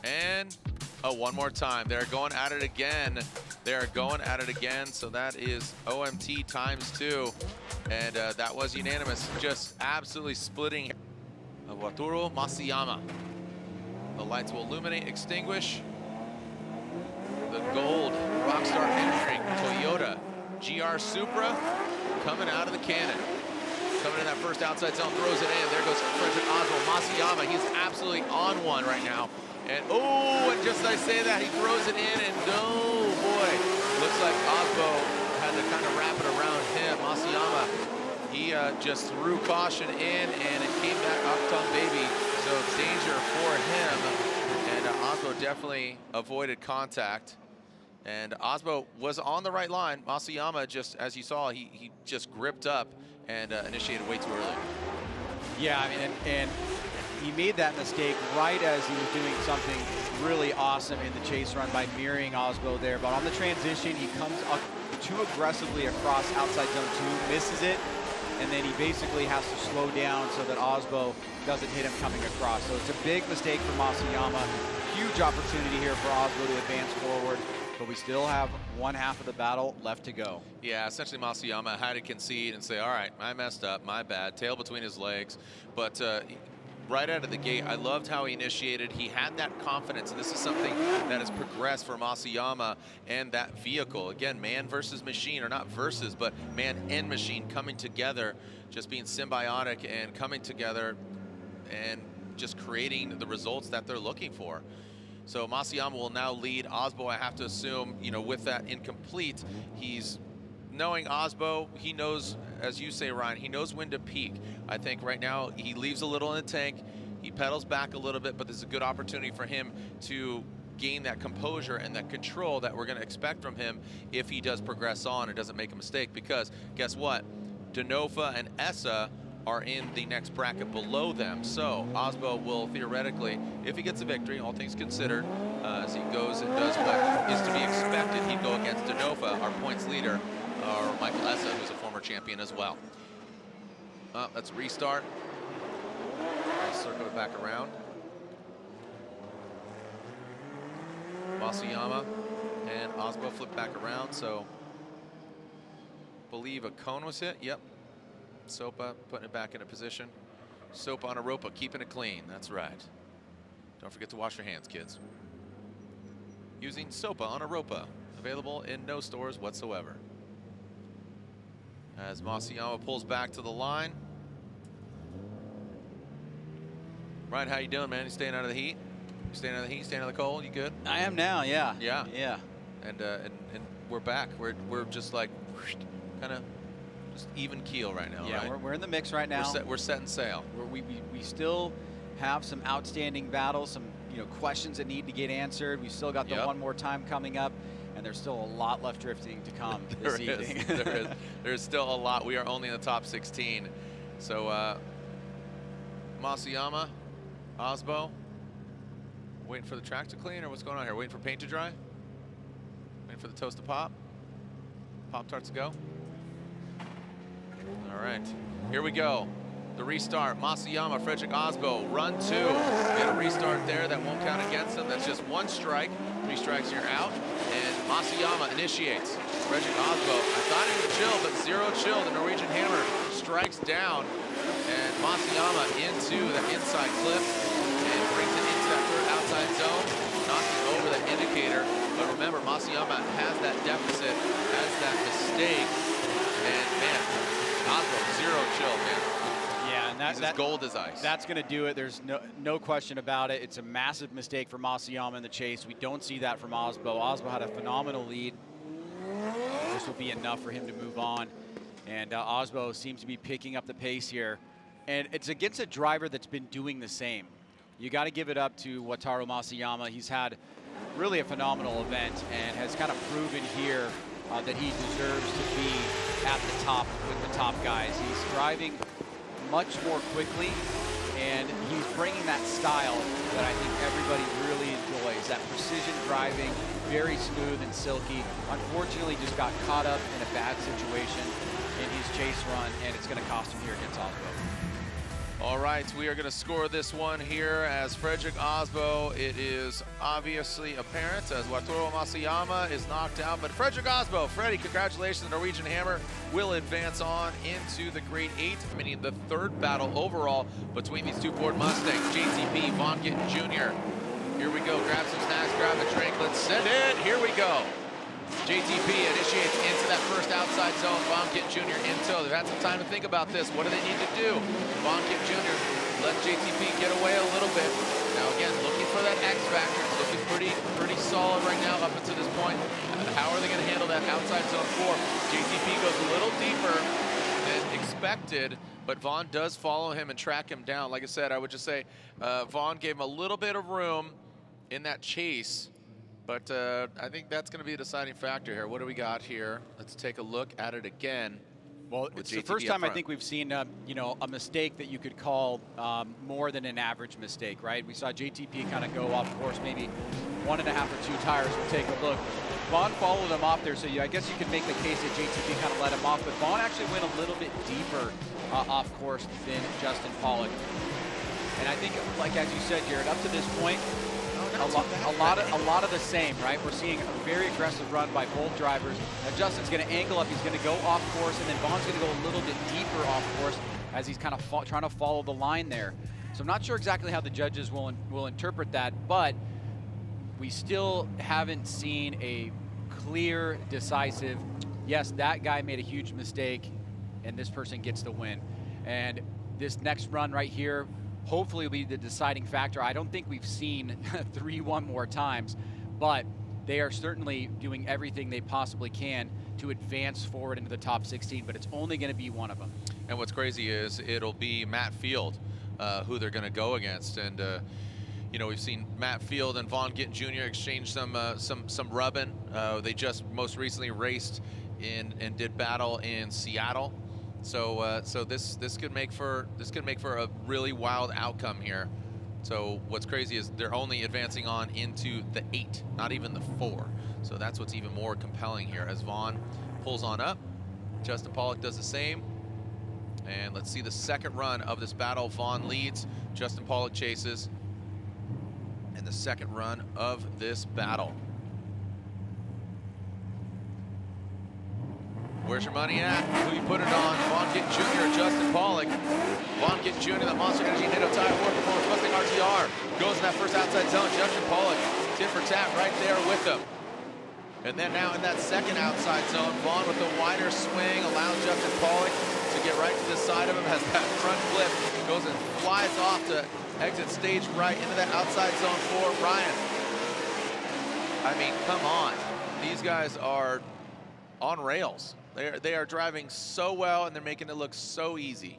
S2: And one more time. They're going at it again. They're going at it again. So that is OMT ×2. And that was unanimous. Just absolutely splitting. Wataru Masayama. The lights will illuminate, extinguish. The gold Rockstar entering Toyota GR Supra coming out of the cannon. Coming in that first outside zone, throws it in. There goes FREDRIC Masayama. He's absolutely on one right now. And oh, and just as I say that, he throws it in, and oh boy, looks like Osbo had to kind of wrap it around him. Masayama, he just threw caution in, and it came back Octung baby. So danger for him, and Osbo definitely avoided contact. And Osbo was on the right line. Masayama, just as you saw, he just gripped up and initiated way too early.
S1: Yeah, I mean, and he made that mistake right as he was doing something really awesome in the chase run by mirroring Osbo there. But on the transition, he comes up too aggressively across outside zone 2, misses it, and then he basically has to slow down so that Osbo doesn't hit him coming across. So it's a big mistake for Masayama. Huge opportunity here for Osbo to advance forward, but we still have one half of the battle left to go. Yeah,
S2: essentially Masayama had to concede and say, all right, I messed up, my bad, tail between his legs. But right out of the gate, I loved how he initiated. He had that confidence, and this is something that has progressed for Masayama and that vehicle. Again, man versus machine, or not versus, but man and machine coming together, just being symbiotic and coming together and just creating the results that they're looking for. So Masayama will now lead. Osbo, I have to assume, you know, with that incomplete, he's knowing Osbo, he knows, as you say, Ryan, he knows when to peak. I think right now he leaves a little in the tank, he pedals back a little bit, but this is a good opportunity for him to gain that composure and that control that we're going to expect from him if he does progress on and doesn't make a mistake. Because guess what? Denofa and Essa are in the next bracket below them. So Osbo will theoretically, if he gets a victory, all things considered, as he goes and does what is to be expected, he'd go against Denofa, our points leader, or Michael Essa, who's a former champion as well. Let's restart. Circle it back around. Masayama and Osbo flip back around, so believe a cone was hit. Yep. Sopa putting it back into position. Sopa on Aropa, keeping it clean. That's right. Don't forget to wash your hands, kids. Using Sopa on Aropa, available in no stores whatsoever. As Masayama pulls back to the line. Ryan, how you doing, man? You staying out of the heat? You staying out of the heat? Staying out of the cold? You good?
S1: I am now, yeah.
S2: Yeah.
S1: Yeah.
S2: And we're back. We're just like kind of just even keel right now.
S1: Yeah,
S2: right?
S1: we're in the mix right now.
S2: We're setting sail.
S1: We still have some outstanding battles, some questions that need to get answered. We still got the one more time coming up, and there's still a lot left drifting to come this evening.
S2: There's still a lot. We are only in the top 16. So Masayama, Osbo, waiting for the track to clean, or what's going on here? Waiting for paint to dry? Waiting for the toast to pop? Pop-Tarts to go? All right, here we go. The restart, Masayama, FREDRIC, Osbo, run 2. Get a restart there, that won't count against them. That's just 1 strike. 3 strikes, you're out. And Masayama initiates. FREDRIC, Osbo, I thought he would chill, but 0 chill. The Norwegian Hammer strikes down. And Masayama into the inside clip and brings it into that third outside zone, knocking over the indicator. But remember, Masayama has that deficit, has that mistake. And man, Osbo, 0 chill, man.
S1: Yeah, and
S2: he's as gold as ice.
S1: That's going to do it. There's no question about it. It's a massive mistake for Masayama in the chase. We don't see that from Osbo. Osbo had a phenomenal lead. This will be enough for him to move on. And Osbo seems to be picking up the pace here. And it's against a driver that's been doing the same. You got to give it up to Wataru Masayama. He's had really a phenomenal event and has kind of proven here that he deserves to be at the top with the top guys. He's driving much more quickly, and he's bringing that style that I think everybody really enjoys, that precision driving, very smooth and silky. Unfortunately, just got caught up in a bad situation in his chase run, and it's going to cost him here against Osbo.
S2: All right, we are going to score this one here as FREDRIC, Osbo. It is obviously apparent as Wataru Masayama is knocked out, but FREDRIC, Osbo, Freddie, congratulations. The Norwegian Hammer will advance on into the Grade 8, meaning the 3rd battle overall between these 2 Ford Mustangs, JTP, Vaughn Gittin Jr. Here we go, grab some snacks, grab a drink, let's send it, here we go. JTP initiates into that first outside zone. Vaughn Gittin Jr. in tow. They've had some time to think about this. What do they need to do? Vaughn Gittin Jr. let JTP get away a little bit. Now again, looking for that X factor. It's looking pretty solid right now up until this point. How are they going to handle that outside zone 4? JTP goes a little deeper than expected, but Vaughn does follow him and track him down. Like I said, I would just say Vaughn gave him a little bit of room in that chase. But I think that's going to be a deciding factor here. What do we got here? Let's take a look at it again.
S1: Well, it's the first time I think we've seen, a mistake that you could call more than an average mistake, right? We saw JTP kind of go off course, maybe 1.5 or 2 tires. We'll take a look. Vaughn followed him off there, so I guess you could make the case that JTP kind of let him off, but Vaughn actually went a little bit deeper off course than Justin PAWLAK. And I think, like as you said, Jared, up to this point, a lot of the same, right? We're seeing a very aggressive run by both drivers. Now Justin's going to angle up, he's going to go off course, and then Vaughn's going to go a little bit deeper off course as he's kind of trying to follow the line there. So I'm not sure exactly how the judges will interpret that, but we still haven't seen a clear, decisive, yes, that guy made a huge mistake, and this person gets the win. And this next run right here, hopefully will be the deciding factor. I don't think we've seen 3-1 more times, but they are certainly doing everything they possibly can to advance forward into the top 16, but it's only going to be one of them.
S2: And what's crazy is it'll be Matt Field who they're going to go against. And, we've seen Matt Field and Vaughn Gittin Jr. exchange some rubbing. They just most recently raced and did battle in Seattle. So this could make for a really wild outcome here. So what's crazy is they're only advancing on into the 8, not even the 4. So that's what's even more compelling here as Vaughn pulls on up. Justin PAWLAK does the same. And let's see the second run of this battle. Vaughn leads, Justin PAWLAK chases. And the second run of this battle. Where's your money at? Who you put it on? Vaughn Gittin Jr. or Justin PAWLAK? Vaughn Gittin Jr., the Monster Energy NATO Tire 4 Performance Mustang RTR. Goes in that first outside zone. Justin PAWLAK, tit for tat right there with him. And then now in that second outside zone, Vaughn with the wider swing allows Justin PAWLAK to get right to the side of him, has that front flip, goes and flies off to exit stage right into that outside zone for Ryan. I mean, come on. These guys are on rails. They are driving so well, and they're making it look so easy.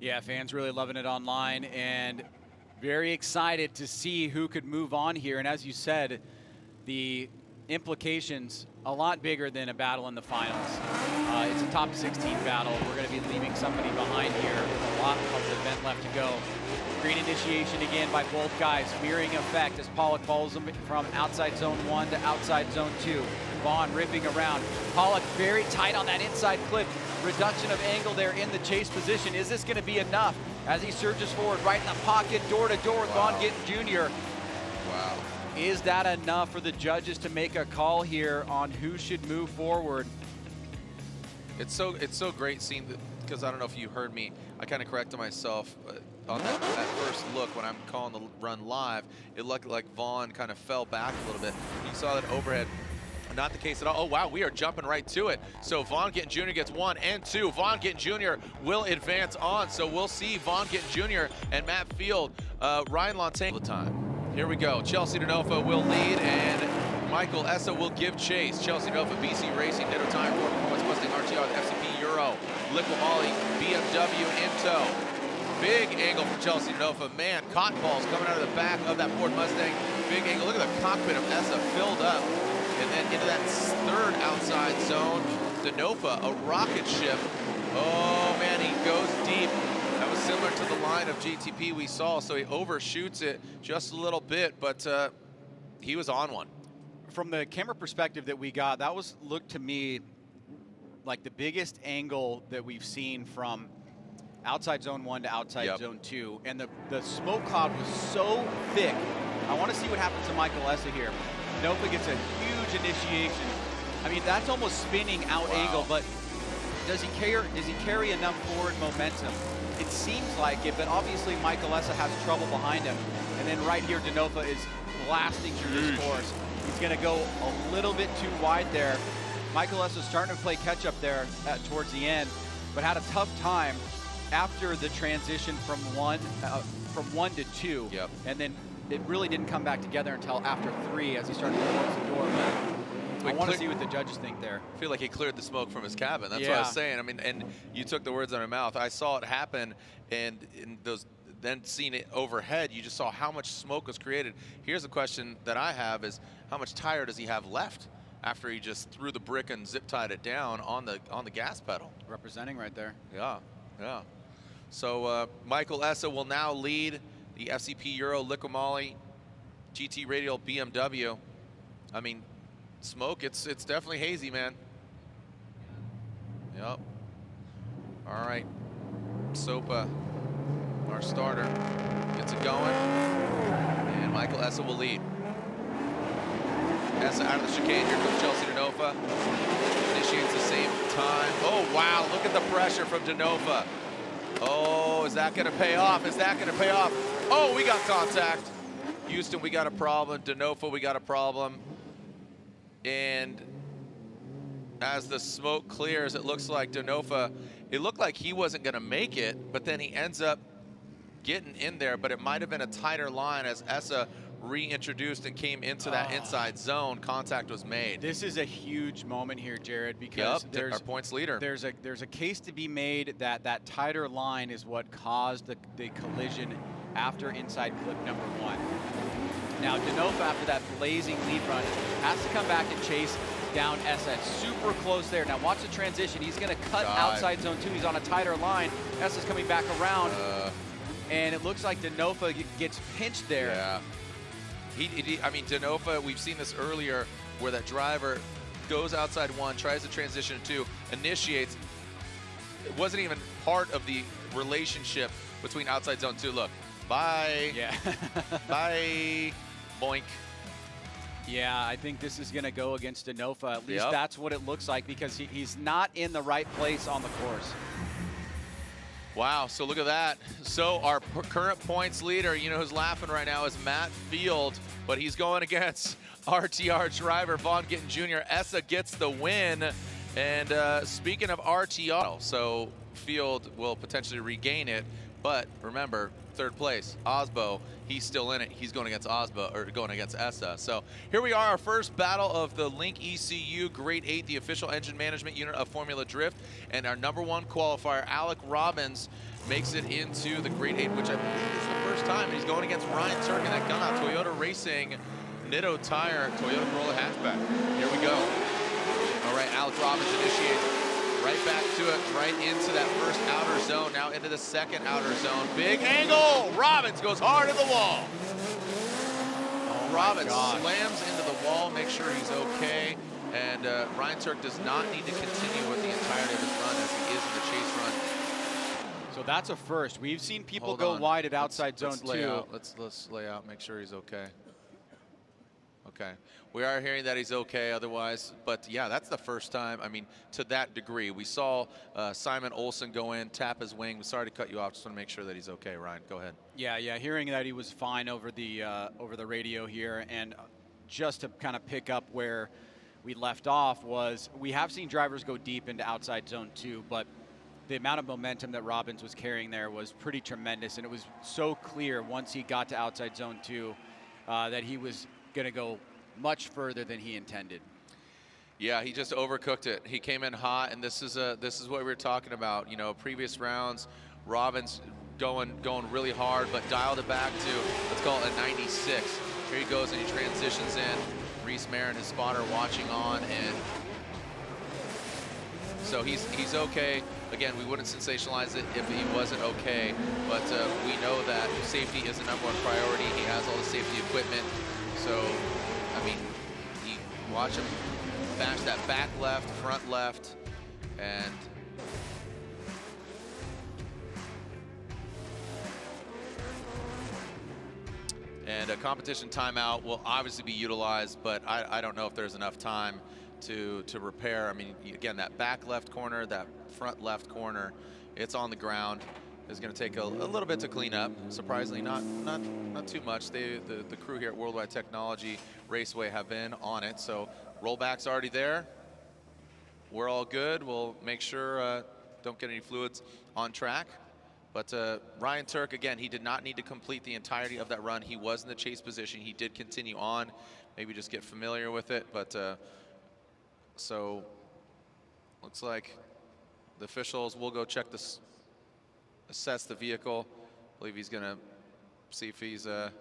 S1: Yeah, fans really loving it online, and very excited to see who could move on here. And as you said, the implications a lot bigger than a battle in the finals. It's a top 16 battle. We're going to be leaving somebody behind here with a lot of the event left to go. Green initiation again by both guys. Mirroring effect as PAWLAK follows him from outside zone 1 to outside zone 2. Vaughn ripping around. PAWLAK very tight on that inside clip. Reduction of angle there in the chase position. Is this going to be enough as he surges forward right in the pocket, door to door with Vaughn Gittin Jr.
S2: Wow.
S1: Is that enough for the judges to make a call here on who should move forward?
S2: It's so great seeing that, because I don't know if you heard me, I kind of corrected myself on that first look when I'm calling the run live. It looked like Vaughn kind of fell back a little bit. You saw that overhead. Not the case at all. Oh, wow, we are jumping right to it. So Vaughn Gittin Jr. gets 1 and 2. Vaughn Gittin Jr. will advance on. So we'll see Vaughn Gittin Jr. and Matt Field, Ryan Lontagne all the time. Here we go. Chelsea Denofa will lead, and Michael Essa will give chase. Chelsea Denofa, BC Racing, Ditto Tire, Ford Performance Mustang RTR, the FCP Euro, Liquid Molly, BMW in tow. Big angle from Chelsea Denofa. Man, cotton balls coming out of the back of that Ford Mustang. Big angle. Look at the cockpit of Essa filled up. And then into that third outside zone, Denofa, a rocket ship. Oh man, he goes deep. That was similar to the line of GTP we saw, so he overshoots it just a little bit, but he was on one.
S1: From the camera perspective that we got, that looked to me like the biggest angle that we've seen from outside zone 1 to outside zone 2. And the smoke cloud was so thick. I want to see what happens to Michael Essa here. Denofa gets a huge initiation. I mean, that's almost spinning out angle, but does he carry enough forward momentum? It seems like it, but obviously Michael Essa has trouble behind him. And then right here, Denofa is blasting through this course. He's going to go a little bit too wide there. Michael Essa is starting to play catch up there towards the end, but had a tough time after the transition from one to 2.
S2: Yep.
S1: And then it really didn't come back together until after 3 as he started to close the door. But I want to see what the judges think there.
S2: I feel like he cleared the smoke from his cabin. That's what I was saying. I mean, and you took the words out of my mouth. I saw it happen, and in those, then seeing it overhead, you just saw how much smoke was created. Here's a question that I have is, how much tire does he have left after he just threw the brick and zip tied it down on the gas pedal?
S1: Representing right there.
S2: Yeah, yeah. So Michael Essa will now lead the FCP Euro Liquid Molly GT Radial BMW. I mean, smoke, it's definitely hazy, man. Yep. All right. Sopa, our starter, gets it going. And Michael Essa will lead. Essa out of the chicane. Here comes Chelsea Denofa. Initiates the same time. Oh, wow. Look at the pressure from Denofa. Oh, is that going to pay off? Is that going to pay off? Oh, we got contact. Houston, we got a problem. Denofa, we got a problem. And as the smoke clears, it looks like Denofa, it looked like he wasn't going to make it, but then he ends up getting in there, but it might have been a tighter line as Essa reintroduced and came into that inside zone. Contact was made.
S1: This is a huge moment here, Jared, because there's
S2: our points leader.
S1: There's a case to be made that that tighter line is what caused the collision after inside clip number 1. Now, Denofa, after that blazing lead run, has to come back and chase down Essa. Super close there. Now, watch the transition. He's going to cut outside zone 2. He's on a tighter line. Essa's coming back around. And it looks like Denofa gets pinched there.
S2: Yeah. I mean, Denofa, we've seen this earlier where that driver goes outside 1, tries to transition to 2, initiates, wasn't even part of the relationship between outside zone 2. Look, bye.
S1: Yeah.
S2: Bye. Boink.
S1: Yeah, I think this is going to go against Denofa. At least
S2: Yep.
S1: that's what it looks like, because he's not in the right place on the course.
S2: Wow, so look at that. So our current points leader, you know who's laughing right now, is Matt Field, but he's going against RTR driver Vaughn Gittin Jr. ESSA gets the win. And speaking of RTR, so Field will potentially regain it, but remember, third place, Osbo, he's still in it. He's going against Osbo, or going against ESSA. So here we are, our first battle of the Link ECU Grade 8, the official engine management unit of Formula Drift. And our #1 qualifier, ALEC Robbins, makes it into the Grade 8, which I believe is the first time. He's going against Ryan Turk in that Gunnout Toyota Racing Nitto Tire Toyota Corolla hatchback. Here we go. All right, ALEC Robbins initiates right back to it, right into that first outer zone, now into the second outer zone. Big angle! Robbins goes hard in the wall. Robbins slams into the wall, make sure he's okay. And Ryan Turk does not need to continue with the entirety of his run as he is in the chase run.
S1: So that's a first. We've seen people
S2: Hold
S1: go
S2: on.
S1: wide at outside zone 2.
S2: Let's lay out, make sure he's okay. Okay, we are hearing that he's okay otherwise, but yeah, that's the first time, I mean, to that degree. We saw Simon Olsen go in, tap his wing. Sorry to cut you off, just want to make sure that he's okay. Ryan, go ahead.
S1: Yeah, hearing that he was fine over the radio here, and just to kind of pick up where we left off was, we have seen drivers go deep into outside zone 2, but the amount of momentum that Robbins was carrying there was pretty tremendous, and it was so clear once he got to outside zone 2 that he was going to go much further than he intended.
S2: Yeah, he just overcooked it. He came in hot, and this is what we were talking about. You know, previous rounds, Robbins going really hard, but dialed it back to, let's call it a 96. Here he goes, and he transitions in. Reese Marin, his spotter, watching on, and so he's okay. Again, we wouldn't sensationalize it if he wasn't okay, but we know that safety is the #1 priority. He has all the safety equipment. So, I mean, you watch him bash that back left, front left, and a competition timeout will obviously be utilized, but I don't know if there's enough time to repair. I mean, again, that back left corner, that front left corner, it's on the ground. It's going to take a little bit to clean up. Surprisingly, not too much. The crew here at Worldwide Technology Raceway have been on it. So rollback's already there. We're all good. We'll make sure don't get any fluids on track. But Ryan Turk, again, he did not need to complete the entirety of that run. He was in the chase position. He did continue on. Maybe just get familiar with it. But so looks like the officials will go check this. Assess the vehicle. I believe he's gonna see if he's I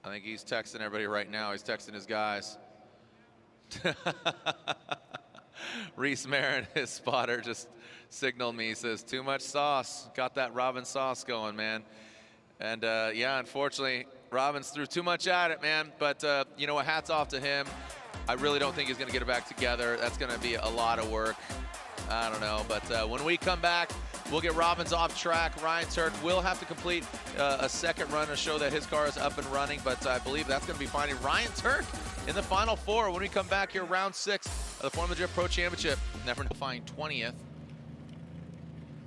S2: think he's texting everybody right now. He's texting his guys. Reese Marin, his spotter, just signaled me. He says, too much sauce. Got that Robbins sauce going, man. And yeah, unfortunately, Robbins threw too much at it, man. But you know what, hats off to him. I really don't think he's gonna get it back together. That's gonna be a lot of work. I don't know, but when we come back, we'll get Robbins off track. Ryan Turk will have to complete a second run to show that his car is up and running, but I believe that's going to be finding Ryan Turk in the Final Four when we come back here, round 6 of the Formula Drift Pro Championship. Never find 20th.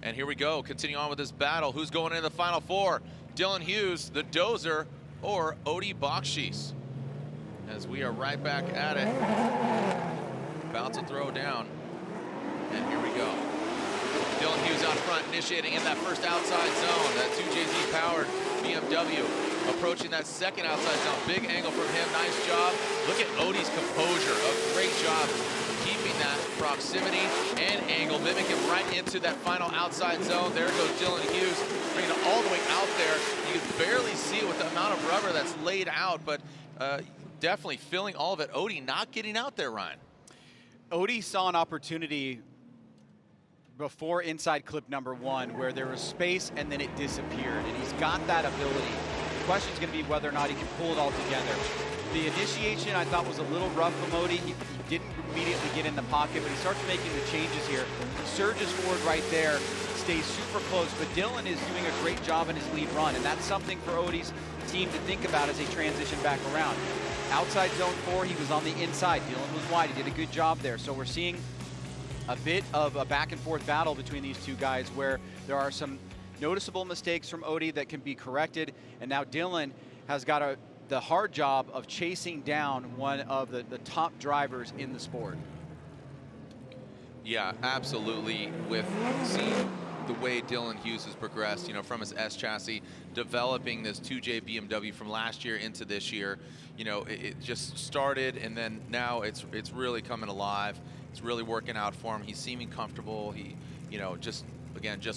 S2: And here we go, continue on with this battle. Who's going into the Final Four? Dylan Hughes, the Dozer, or Odie BAKCHIS? As we are right back at it. About to throw down. And here we go. Dylan Hughes out front, initiating in that first outside zone. That 2JZ powered BMW approaching that second outside zone. Big angle from him, nice job. Look at Odie's composure, a great job keeping that proximity and angle, mimicking right into that final outside zone. There goes Dylan Hughes, bringing it all the way out there. You can barely see it with the amount of rubber that's laid out, but definitely filling all of it. Odie not getting out there, Ryan.
S1: Odie saw an opportunity before inside clip #1 where there was space and then it disappeared, and he's got that ability. The question is going to be whether or not he can pull it all together. The initiation I thought was a little rough from Odie. He didn't immediately get in the pocket, but he starts making the changes here. Surges forward right there, stays super close, but Dylan is doing a great job in his lead run, and that's something for Odie's team to think about as they transition back around. Outside zone 4, he was on the inside. Dylan was wide. He did a good job there. So we're seeing a bit of a back and forth battle between these two guys where there are some noticeable mistakes from Odie that can be corrected, and now Dylan has got the hard job of chasing down one of the top drivers in the sport.
S2: Yeah, absolutely. With seeing the way Dylan Hughes has progressed, you know, from his S chassis, developing this 2J BMW from last year into this year, you know, it just started, and then now it's really coming alive. It's really working out for him. He's seeming comfortable. He, you know, just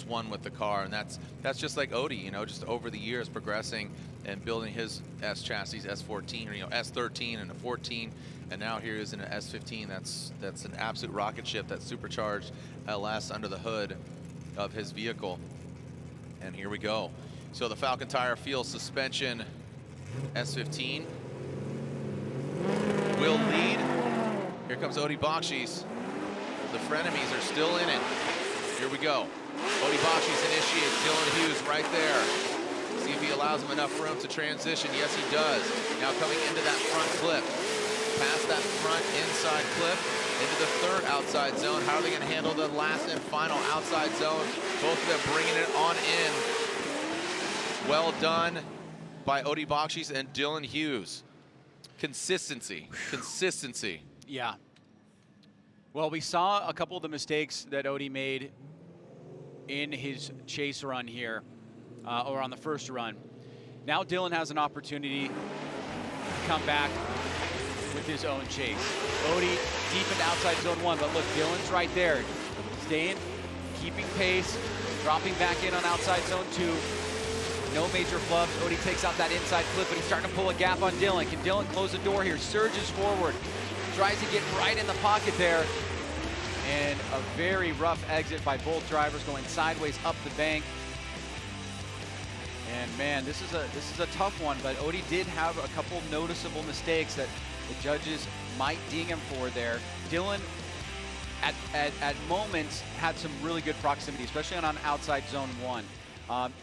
S2: won with the car, and that's just like Odie, you know, just over the years progressing and building his S chassis, S14, or, you know, S13 and a 14, and now here is in an S15. That's an absolute rocket ship, that supercharged LS under the hood of his vehicle. And here we go. So the Falcon Tire Feel Suspension S15 will lead. Here comes Odie BAKCHIS. The frenemies are still in it. Here we go. Odie BAKCHIS initiates. Dylan Hughes right there. See if he allows him enough room to transition. Yes, he does. Now coming into that front clip. Past that front inside clip into the third outside zone. How are they going to handle the last and final outside zone? Both of them bringing it on in. Well done by Odie BAKCHIS and Dylan Hughes. Consistency. Consistency.
S1: Yeah. Well, we saw a couple of the mistakes that Odie made in his chase run here, or on the first run. Now Dylan has an opportunity to come back with his own chase. Odie deep into outside zone 1, but look, Dylan's right there. Staying, keeping pace, dropping back in on outside zone 2. No major flubs. Odie takes out that inside clip, but he's starting to pull a gap on Dylan. Can Dylan close the door here? Surges forward. Tries to get right in the pocket there. And a very rough exit by both drivers going sideways up the bank. And man, this is a tough one, but Odie did have a couple noticeable mistakes that the judges might ding him for there. Dylan, at moments, had some really good proximity, especially on outside zone 1.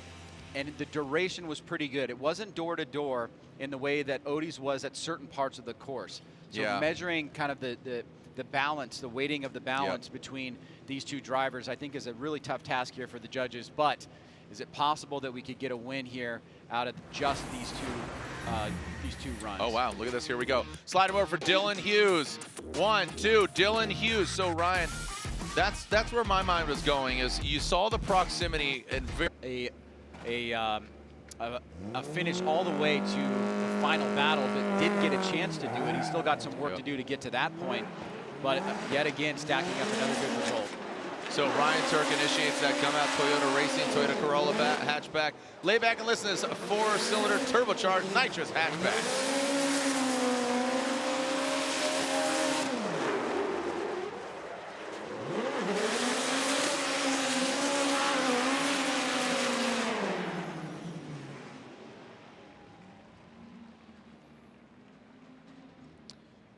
S1: And the duration was pretty good. It wasn't door to door in the way that Odie's was at certain parts of the course. So
S2: yeah,
S1: measuring kind of the balance, the weighting of the balance between these two drivers, I think is a really tough task here for the judges. But is it possible that we could get a win here out of just these two runs?
S2: Oh wow, look at this, here we go. Slide him over for Dylan Hughes. 1, 2, Dylan Hughes. So Ryan, that's where my mind was going, is you saw the proximity and
S1: a finish all the way to the final battle, but didn't get a chance to do it. He's still got some work to do to get to that point, but yet again, stacking up another good result.
S2: So Ryan Tuerck initiates that come out Toyota Racing, Toyota Corolla hatchback. Lay back and listen to this 4-cylinder turbocharged nitrous hatchback.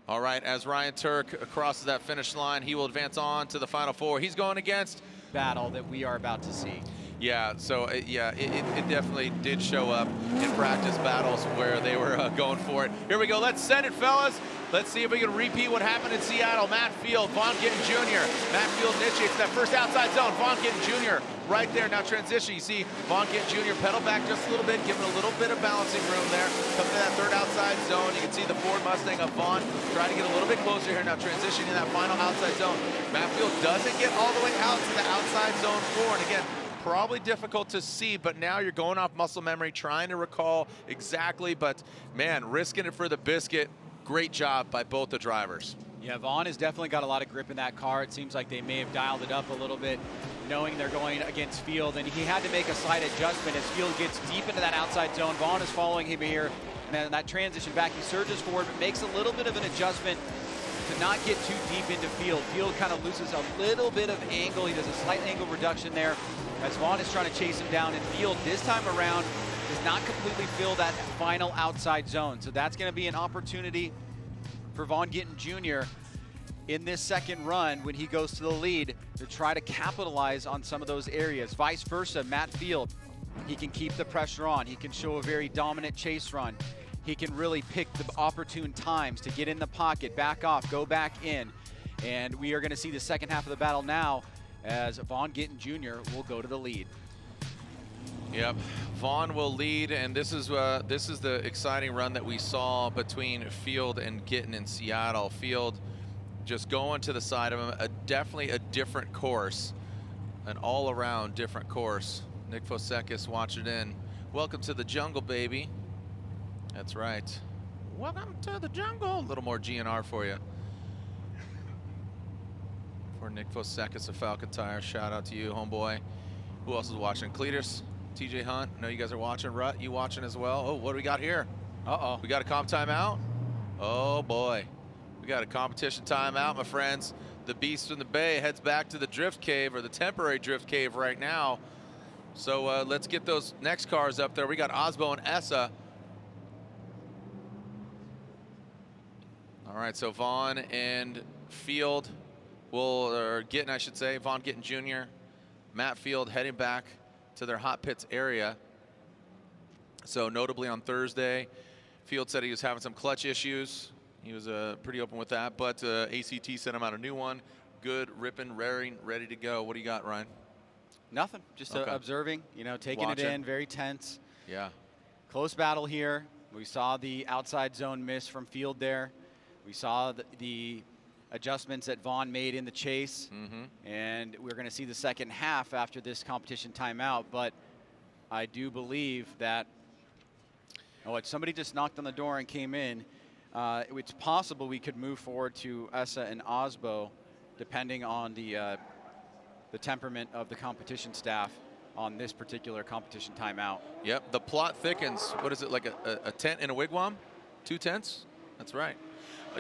S2: All right, as Ryan Tuerck crosses that finish line, he will advance on to the Final Four. He's going against
S1: battle that we are about to see.
S2: Yeah, so it definitely did show up in practice battles where they were going for it. Here we go, let's send it, fellas. Let's see if we can repeat what happened in Seattle. Matt Field, Vaughn Gittin Jr. Matt Field initiates that first outside zone. Vaughn Gittin Jr. right there. Now transition, you see Vaughn Gittin Jr. pedal back just a little bit, giving a little bit of balancing room there. Coming to that third outside zone, you can see the Ford Mustang of Vaughn trying to get a little bit closer here. Now transitioning in that final outside zone. Matt Field doesn't get all the way out to the outside zone 4. And again, probably difficult to see, but now you're going off muscle memory, trying to recall exactly, but man, risking it for the biscuit. Great job by both the drivers.
S1: Yeah, Vaughn has definitely got a lot of grip in that car. It seems like they may have dialed it up a little bit, knowing they're going against Field, and he had to make a slight adjustment as Field gets deep into that outside zone. Vaughn is following him here, and then that transition back, he surges forward, but makes a little bit of an adjustment to not get too deep into Field. Field kind of loses a little bit of angle. He does a slight angle reduction there as Vaughn is trying to chase him down. And Field this time around does not completely fill that final outside zone. So that's going to be an opportunity for Vaughn Gittin Jr. in this second run when he goes to the lead to try to capitalize on some of those areas. Vice versa, Matt Field, he can keep the pressure on. He can show a very dominant chase run. He can really pick the opportune times to get in the pocket, back off, go back in. And we are going to see the second half of the battle now as Vaughn Gittin Jr. will go to the lead.
S2: Yep, Vaughn will lead, and this is the exciting run that we saw between Field and Gittin in Seattle. Field just going to the side of him, definitely a different course, an all-around different course. Nick Fosekis watching in. Welcome to the jungle, baby. That's right. Welcome to the jungle. A little more GNR for you. For Nick Fosekis of Falcon Tire, shout out to you, homeboy. Who else is watching? Cletus, TJ Hunt, I know you guys are watching. Rut, you watching as well? Oh, what do we got here?
S1: Uh-oh.
S2: We got a comp timeout? Oh boy. We got a competition timeout, my friends. The Beast from the Bay heads back to the drift cave, or the temporary drift cave right now. So let's get those next cars up there. We got Osbo and Essa. All right, so Vaughn and Field or Gittin, I should say, Vaughn Gittin Jr., Matt Field heading back to their hot pits area. So notably on Thursday, Field said he was having some clutch issues. He was pretty open with that, but ACT sent him out a new one. Good, ripping, raring, ready to go. What do you got, Ryan?
S1: Nothing, just observing, you know, taking it in, very tense.
S2: Yeah.
S1: Close battle here. We saw the outside zone miss from Field there. We saw the adjustments that Vaughn made in the chase, and we're going to see the second half after this competition timeout. But I do believe that, somebody just knocked on the door and came in. It's possible we could move forward to Essa and Osbo, depending on the temperament of the competition staff on this particular competition timeout.
S2: Yep, the plot thickens. What is it, like a tent in a wigwam? 2 tents? That's right.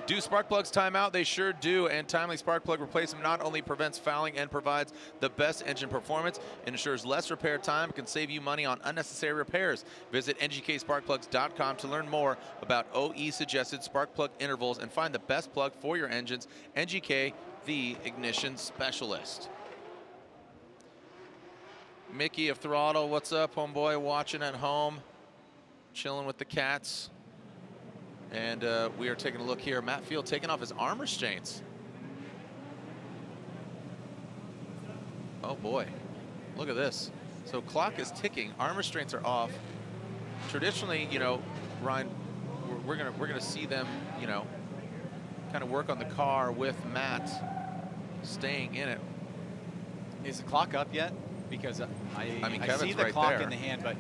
S2: Do spark plugs timeout? They sure do, and timely spark plug replacement not only prevents fouling and provides the best engine performance, it ensures less repair time, can save you money on unnecessary repairs. Visit ngksparkplugs.com to learn more about OE-suggested spark plug intervals and find the best plug for your engines. NGK, the ignition specialist. Mickey of Throttle, what's up, homeboy? Watching at home, chilling with the cats. And we are taking a look here. Matt Field taking off his arm restraints. Oh boy, look at this. So clock is ticking, arm restraints are off. Traditionally, you know, Ryan, we're gonna see them, you know, kind of work on the car with Matt staying in it.
S1: Is the clock up yet? Because I see the
S2: right
S1: clock
S2: there
S1: in the hand, but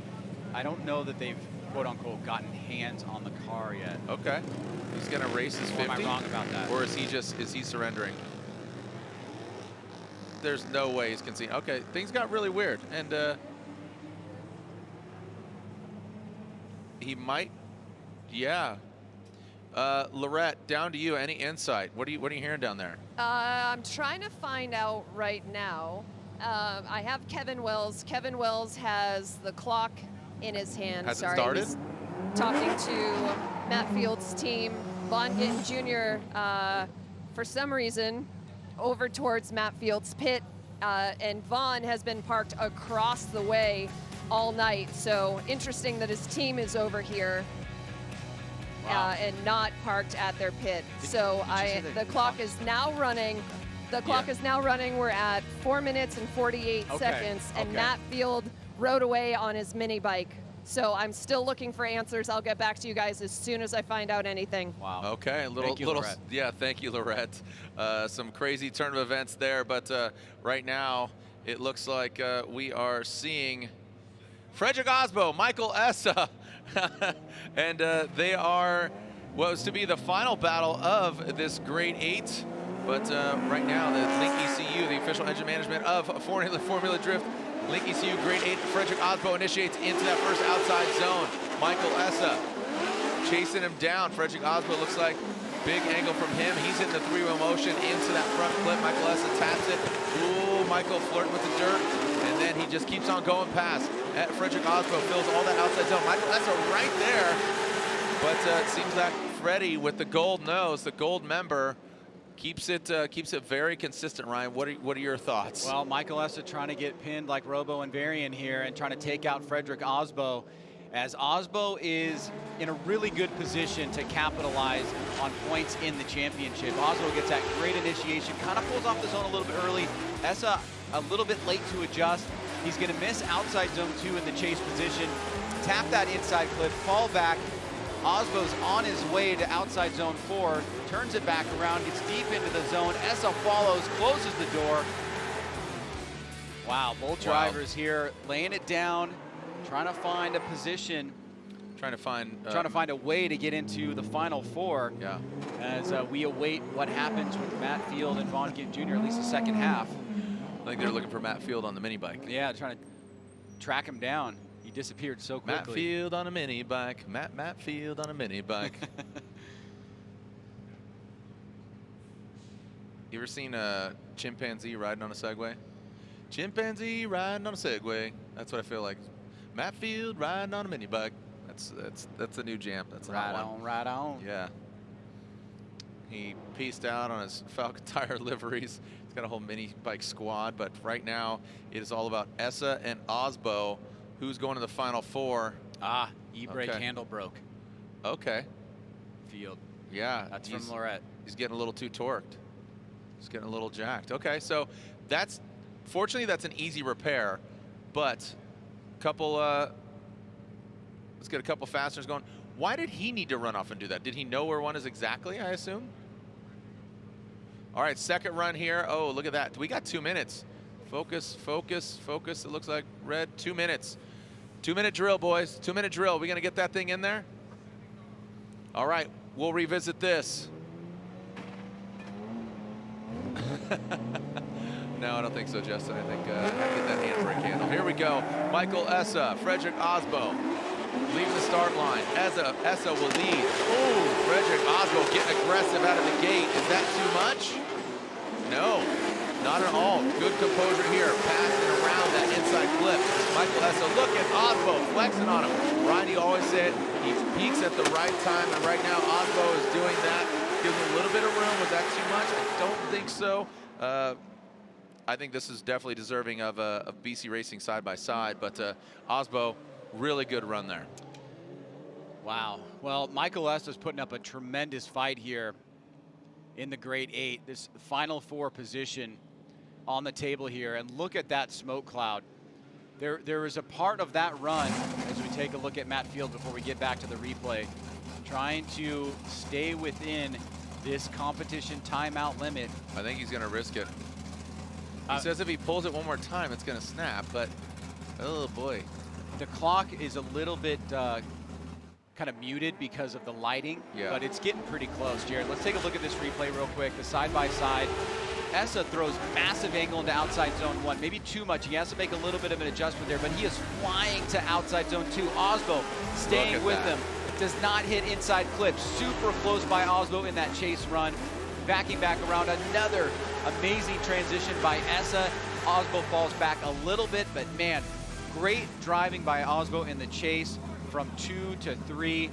S1: I don't know that they've quote unquote gotten hands on the car yet.
S2: Okay, he's gonna race his 50.
S1: Or am I wrong about that?
S2: Or is he surrendering? There's no way he's conceding. Okay, things got really weird, and he might, yeah. Lorette, down to you. Any insight? What are you hearing down there?
S4: I'm trying to find out right now. I have Kevin Wells. Kevin Wells has the clock in his hand.
S2: Has it started?
S4: He's talking to Matt Field's team. Vaughn Gittin Jr., for some reason, over towards Matt Field's pit, and Vaughn has been parked across the way all night. So interesting that his team is over here.
S1: Wow.
S4: And not parked at their pit. The clock is now running. The clock is now running. We're at 4 minutes and 48 seconds, and Matt Field rode away on his mini bike. So I'm still looking for answers. I'll get back to you guys as soon as I find out anything.
S1: Wow.
S2: Okay,
S1: Thank you, Lorette.
S2: Yeah, thank you, Lorette. Some crazy turn of events there, but right now it looks like we are seeing Frederic Osbo, Michael Essa, and they are what was to be the final battle of this Grade 8. But right now, the Link ECU, the official engine management of Formula Drift, Link ECU Grade 8, Frederic Osbo initiates into that first outside zone. Michael Essa chasing him down. Frederic Osbo looks like Big angle from him. He's in the three-wheel motion into that front clip. Michael Essa taps it. Ooh, Michael flirting with the dirt. And then he just keeps on going past. Frederic Osbo fills all that outside zone. Michael Essa right there. But it seems that Freddie with the gold nose, the gold member, keeps it very consistent. Ryan, what are your thoughts?
S1: Well, Michael Essa trying to get pinned like Robo and Varian here and trying to take out Frederic Osbo, as Osbo is in a really good position to capitalize on points in the championship. Osbo gets that great initiation, kind of pulls off the zone a little bit early. Essa a little bit late to adjust. He's going to miss outside zone 2 in the chase position, tap that inside clip, fall back. Osbo's on his way to outside zone 4, turns it back around, gets deep into the zone. Essa follows, closes the door. Wow, both drivers here laying it down, trying to find a position,
S2: trying to find
S1: a way to get into the final 4.
S2: Yeah.
S1: As we await what happens with Matt Field and Vaughn Gittin Jr. at least the second half.
S2: I think they're looking for Matt Field on the mini bike.
S1: Yeah, trying to track him down. He disappeared so quickly.
S2: Matt Field on a mini bike. Matt Field on a mini bike. You ever seen a chimpanzee riding on a Segway? Chimpanzee riding on a Segway. That's what I feel like. Matt Field riding on a mini bike. That's a new jam. That's a hot one.
S1: Right on.
S2: Yeah. He pieced out on his Falcon Tire liveries. He's got a whole mini bike squad, but right now it is all about Essa and Osbo. Who's going to the final 4?
S1: Ah, e-brake handle broke.
S2: Okay.
S1: Field.
S2: Yeah.
S1: That's from Lorette.
S2: He's getting a little too torqued. He's getting a little jacked. Okay, so fortunately that's an easy repair, but let's get a couple fasteners going. Why did he need to run off and do that? Did he know where one is exactly, I assume? All right, second run here. Oh, look at that. We got 2 minutes. Focus, focus, focus. It looks like red. 2 minutes. 2-minute drill, boys. 2-minute drill. We gonna get that thing in there? All right, we'll revisit this. No, I don't think so, Justin. I think I get that handbrake handle. Here we go. Michael Essa, Frederic Osbo, leaving the start line. Essa will lead. Ooh, Frederic Osbo getting aggressive out of the gate. Is that too much? No, not at all. Good composure here. Passing around that inside clip. Michael Essa, look at Osbo flexing on him. Ryan, always said he peaks at the right time, and right now Osbo is doing that. Gives him a little bit of room. Was that too much? I don't think so. I think this is definitely deserving of BC Racing side by side, but Osbo, really good run there.
S1: Wow. Well, Michael Essa's putting up a tremendous fight here in the Grade 8. This final 4 position on the table here, and look at that smoke cloud. There is a part of that run, as we take a look at Matt Field before we get back to the replay, trying to stay within this competition timeout limit.
S2: I think he's going to risk it. He says if he pulls it one more time, it's going to snap, but oh boy.
S1: The clock is a little bit kind of muted because of the lighting, but it's getting pretty close, Jared. Let's take a look at this replay real quick. The side-by-side. Essa throws massive angle into outside zone 1, maybe too much. He has to make a little bit of an adjustment there, but he is flying to outside zone 2. Osbo staying with him. Does not hit inside clip. Super close by Osbo in that chase run. Backing back around, another amazing transition by Essa. Osbo falls back a little bit, but man, great driving by Osbo in the chase from 2 to 3,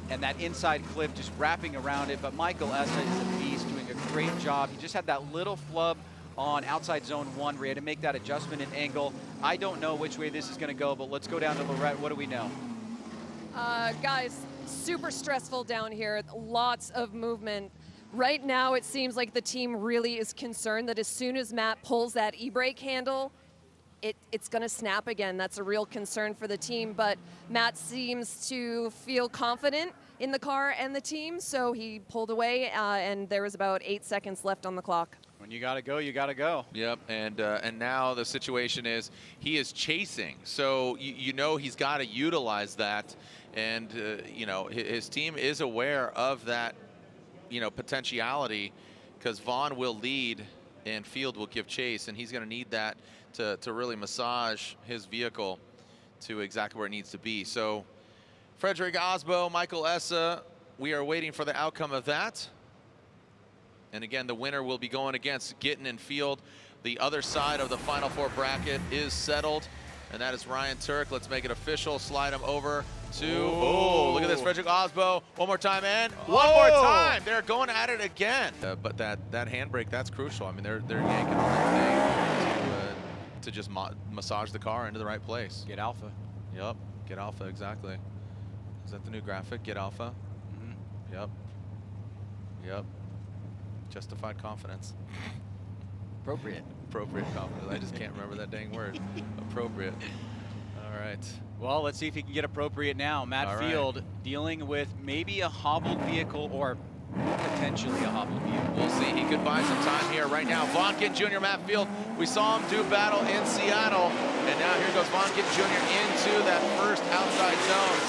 S1: and that inside clip just wrapping around it. But Michael Essa is a beast, doing a great job. He just had that little flub on outside zone 1 where he had to make that adjustment in angle. I don't know which way this is going to go, but let's go down to Lorette. What do we know?
S4: Guys, super stressful down here. Lots of movement. Right now, it seems like the team really is concerned that as soon as Matt pulls that e-brake handle, it's going to snap again. That's a real concern for the team, but Matt seems to feel confident in the car and the team, so he pulled away, and there was about 8 seconds left on the clock.
S1: When you got to go, you got to go.
S2: Yep, and now the situation is he is chasing, so you know he's got to utilize that, and you know his team is aware of that, you know, potentiality, because Vaughn will lead and Field will give chase, and he's going to need that to really massage his vehicle to exactly where it needs to be. So Frederic Osbo, Michael Essa, we are waiting for the outcome of that. And again, the winner will be going against Gittin and Field. The other side of the Final Four bracket is settled, and that is Ryan TUERCK. Let's make it official. Slide him over to, oh, look at this, FREDRIC Osbo. One more time, and one more time. They're going at it again. But that handbrake, that's crucial. I mean, they're yanking on that thing to just massage the car into the right place.
S1: Get alpha.
S2: Yep, get alpha, exactly. Is that the new graphic? Get alpha? Mm-hmm. Yep. Yep. Justified confidence.
S1: Appropriate.
S2: Appropriate confidence. I just can't remember that dang word. Appropriate. All right.
S1: Well, let's see if he can get appropriate now. Matt Field dealing with maybe a hobbled vehicle or potentially a hobbled vehicle.
S2: We'll see. He could buy some time here right now. Vaughn Gittin Jr., Matt Field. We saw him do battle in Seattle, and now here goes Vaughn Gittin Jr. into that first outside zone.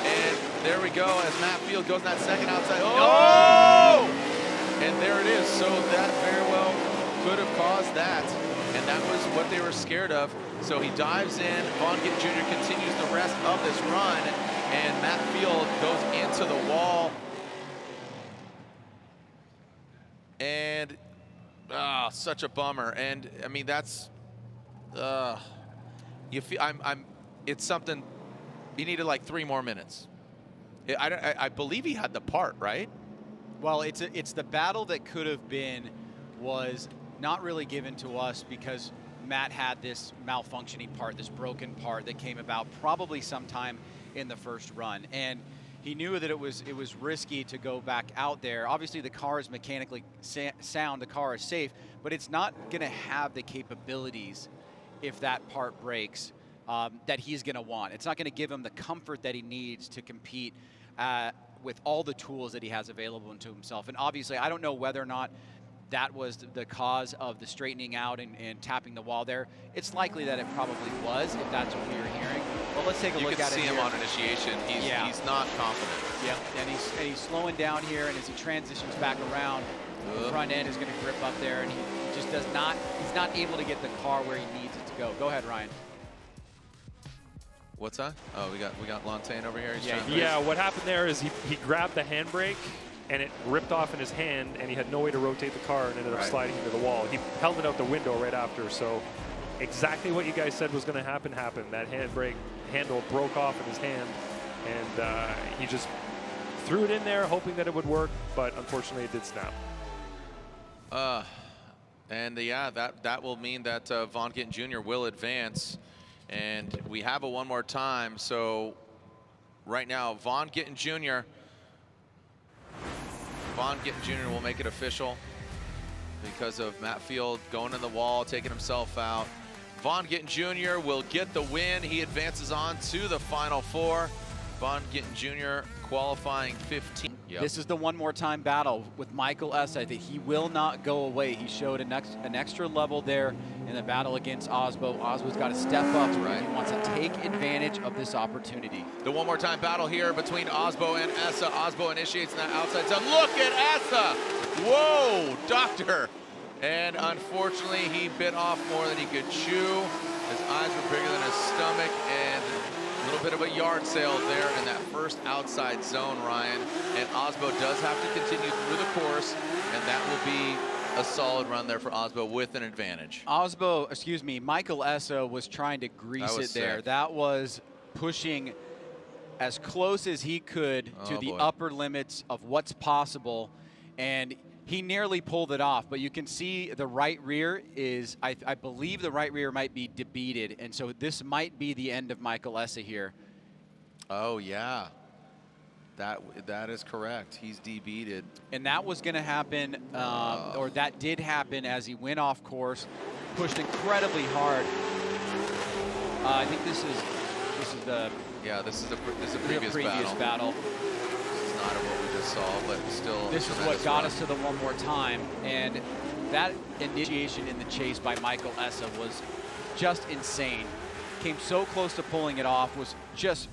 S2: And there we go as Matt Field goes in that second outside. Oh! And there it is. So that very well could have caused that. And that was what they were scared of. So he dives in. Vaughn Gittin Jr. continues the rest of this run. And Matt Field goes into the wall. And such a bummer. And I mean, that's you feel it's something. He needed like 3 more minutes. I believe he had the part, right?
S1: Well, it's the battle that could have been was not really given to us because Matt had this malfunctioning part, this broken part that came about probably sometime in the first run. And he knew that it was risky to go back out there. Obviously, the car is mechanically sound, the car is safe, but it's not going to have the capabilities if that part breaks that he's going to want. It's not going to give him the comfort that he needs to compete with all the tools that he has available to himself. And obviously, I don't know whether or not that was the cause of the straightening out and tapping the wall there. It's likely that it probably was, if that's what we were hearing. Well, let's take a look at it.
S2: You can see him on initiation. He's not confident.
S1: Yeah, and he's slowing down here, and as he transitions back around, the front end is going to grip up there, and he just does not, he's not able to get the car where he needs it to go. Go ahead, Ryan.
S2: What's that? Oh, we got Lantain over here.
S3: Yeah, what happened there is he grabbed the handbrake and it ripped off in his hand, and he had no way to rotate the car and ended up sliding into the wall. He held it out the window right after, so exactly what you guys said was going to happen happened. That handbrake handle broke off in his hand, and he just threw it in there hoping that it would work, but unfortunately it did snap.
S2: And yeah, that will mean that Vaughn Gittin Jr. will advance. And we have a one more time. So right now, Vaughn Gittin Jr. will make it official because of Matt Field going in the wall, taking himself out. Vaughn Gittin Jr. will get the win. He advances on to the Final Four. Vaughn Gittin Jr. qualifying 15. Yep.
S1: This is the one more time battle with Michael S. I think he will not go away. He showed an extra level there in the battle against Osbo. Osbo's got to step up. He wants to take advantage of this opportunity.
S2: The one more time battle here between Osbo and Essa. Osbo initiates in that outside zone. Look at Essa! Whoa, doctor! And unfortunately, he bit off more than he could chew. His eyes were bigger than his stomach, and a little bit of a yard sale there in that first outside zone, Ryan. And Osbo does have to continue through the course, and that will be a solid run there for Osbo with an advantage.
S1: Michael Essa was trying to grease it there.
S2: Sick.
S1: That was pushing as close as he could to the upper limits of what's possible, and he nearly pulled it off, but you can see the right rear is, I believe the right rear might be debeated, and so this might be the end of Michael Essa here.
S2: Oh, yeah. That is correct. He's debeated.
S1: And that was going to happen, or that did happen as he went off course, pushed incredibly hard. I think this is the
S2: previous battle. Not what we just saw, but still.
S1: This is what got us to the one more time, and that initiation in the chase by Michael Essa was just insane. Came so close to pulling it off, was just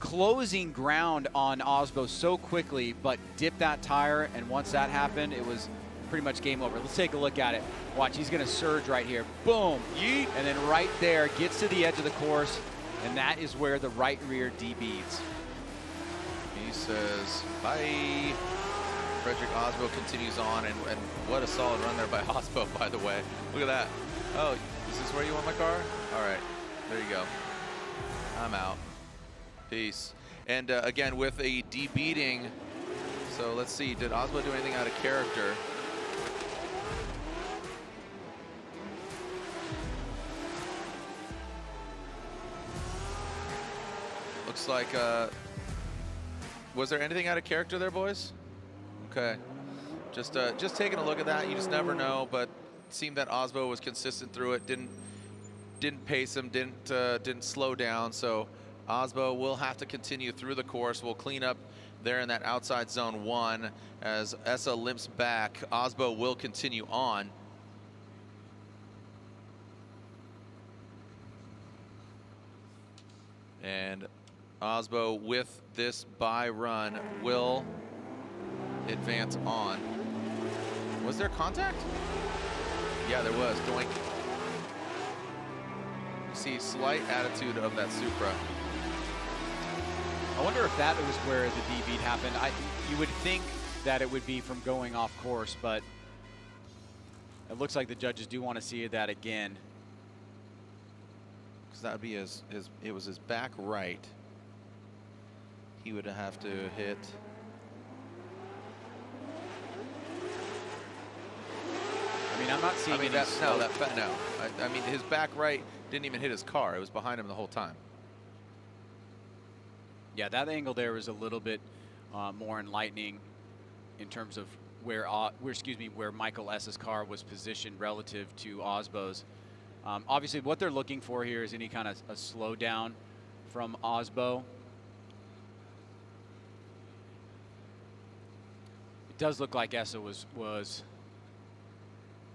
S1: closing ground on Osbo so quickly, but dipped that tire, and once that happened, it was pretty much game over. Let's take a look at it. Watch, he's gonna surge right here. Boom, yeet, and then right there, gets to the edge of the course, and that is where the right rear debeats.
S2: He says, bye. Frederic Osbo continues on, and what a solid run there by Osbo, by the way. Look at that. Oh, is this where you want my car? All right, there you go. I'm out. Peace. And again, with a debeating, so let's see, did Osbo do anything out of character? Looks like, was there anything out of character there, boys? Okay, just taking a look at that. You just never know, but it seemed that Osbo was consistent through it. Didn't pace him, didn't slow down. So Osbo will have to continue through the course. We'll clean up there in that outside zone 1 as Essa limps back. Osbo will continue on. And Osbo, with this bye run, will advance on. Was there contact? Yeah, there was. Doink. You see slight attitude of that Supra.
S1: I wonder if that was where the D-beat happened. You would think that it would be from going off course, but it looks like the judges do want to see that again.
S2: Because that would be it was his back right. He would have to hit.
S1: I mean, I'm not seeing any slope.
S2: No. I mean, his back right didn't even hit his car. It was behind him the whole time.
S1: Yeah, that angle there was a little bit more enlightening in terms of where Michael S.'s car was positioned relative to Osbo's. Obviously, what they're looking for here is any kind of a slowdown from Osbo. It does look like Essa was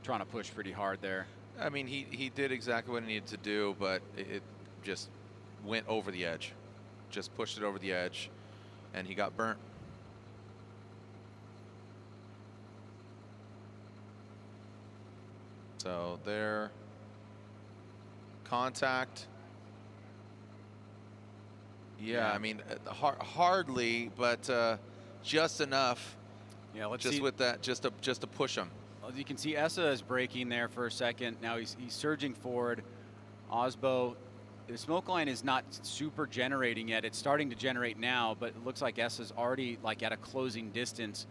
S1: trying to push pretty hard there.
S2: I mean, he did exactly what he needed to do, but it just went over the edge. Just pushed it over the edge, and he got burnt. So there, contact. Yeah, I mean, hardly, but just enough.
S1: Yeah, let's
S2: just
S1: see.
S2: With that, just to push him.
S1: Well, you can see Essa is braking there for a second. Now he's surging forward. Osbo, the smoke line is not super generating yet. It's starting to generate now, but it looks like Essa's already like at a closing distance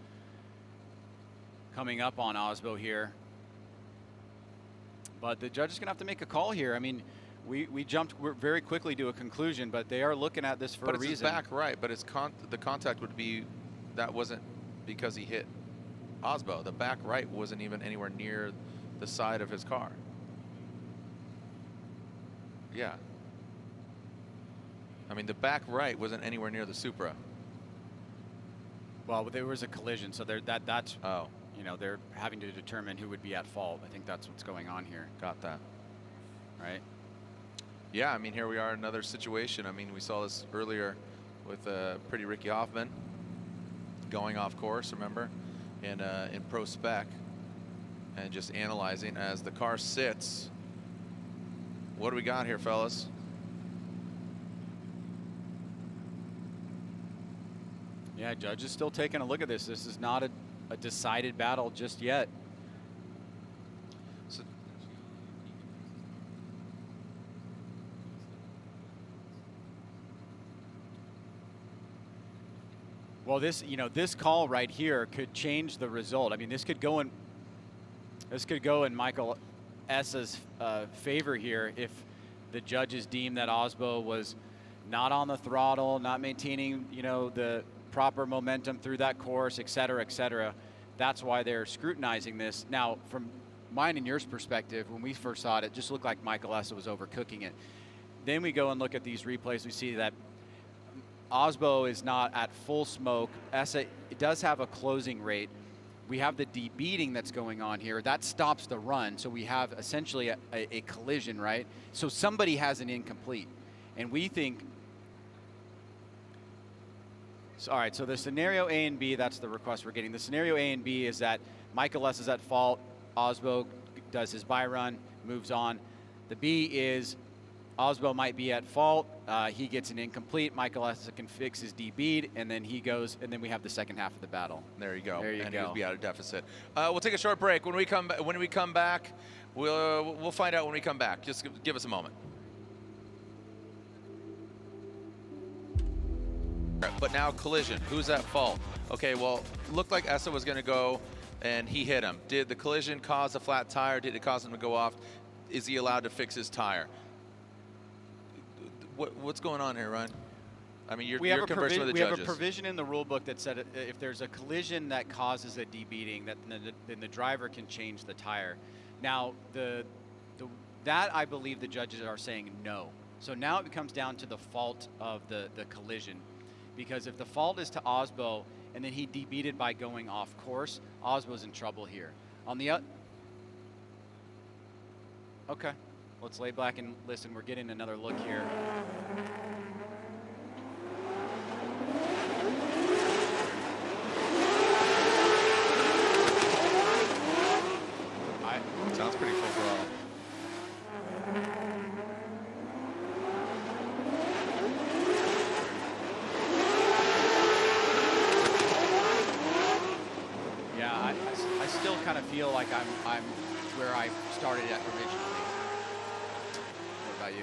S1: coming up on Osbo here. But the judge is going to have to make a call here. I mean, we jumped very quickly to a conclusion, but they are looking at this for a reason.
S2: But it's his back right, but the contact would be, that wasn't because he hit Osbo. The back right wasn't even anywhere near the side of his car. Yeah. I mean, the back right wasn't anywhere near the Supra.
S1: Well, there was a collision, so that's
S2: oh.
S1: You know, they're having to determine who would be at fault. I think that's what's going on here.
S2: Got that.
S1: Right?
S2: Yeah, I mean, here we are in another situation. I mean, we saw this earlier with pretty Ricky Hoffman going off course, remember, in Pro Spec, and just analyzing as the car sits. What do we got here, fellas?
S1: Yeah, judge is still taking a look at this. This is not a decided battle just yet.
S2: So,
S1: well, this call right here could change the result. I mean, this could go in Michael S's favor here if the judges deem that Osbo was not on the throttle, not maintaining, the proper momentum through that course, et cetera, et cetera. That's why they're scrutinizing this. Now, from mine and yours perspective, when we first saw it, it just looked like Michael Essa was overcooking it. Then we go and look at these replays. We see that Osbo is not at full smoke. Essa, it does have a closing rate. We have the debeating that's going on here. That stops the run. So we have essentially a collision, right? So somebody has an incomplete. And we think, so, all right, so the scenario A and B, that's the request we're getting. The scenario A and B is that Michael S is at fault. Osbo does his bye run, moves on. The B is Osbo might be at fault. He gets an incomplete. Michael Essa can fix his D-bead, and then he goes, and then we have the second half of the battle.
S2: There you go.
S1: There you
S2: and
S1: go.
S2: he'll be out of deficit. We'll take a short break. When we come back, we'll find out when we come back. Just give us a moment. But now collision. Who's at fault? Okay, well, looked like Essa was going to go, and he hit him. Did the collision cause a flat tire? Did it cause him to go off? Is he allowed to fix his tire? What's going on here, Ryan? I mean, you're conversing with the judges.
S1: We have a provision in the rule book that said if there's a collision that causes a debeating, then the driver can change the tire. Now, that I believe the judges are saying no. So now it comes down to the fault of the collision. Because if the fault is to Osbo and then he debeated by going off course, Osbo's in trouble here. On the okay, let's lay back and listen. We're getting another look here.
S2: Sounds pretty full throttle.
S1: I still kind of feel like I'm where I started at originally. What about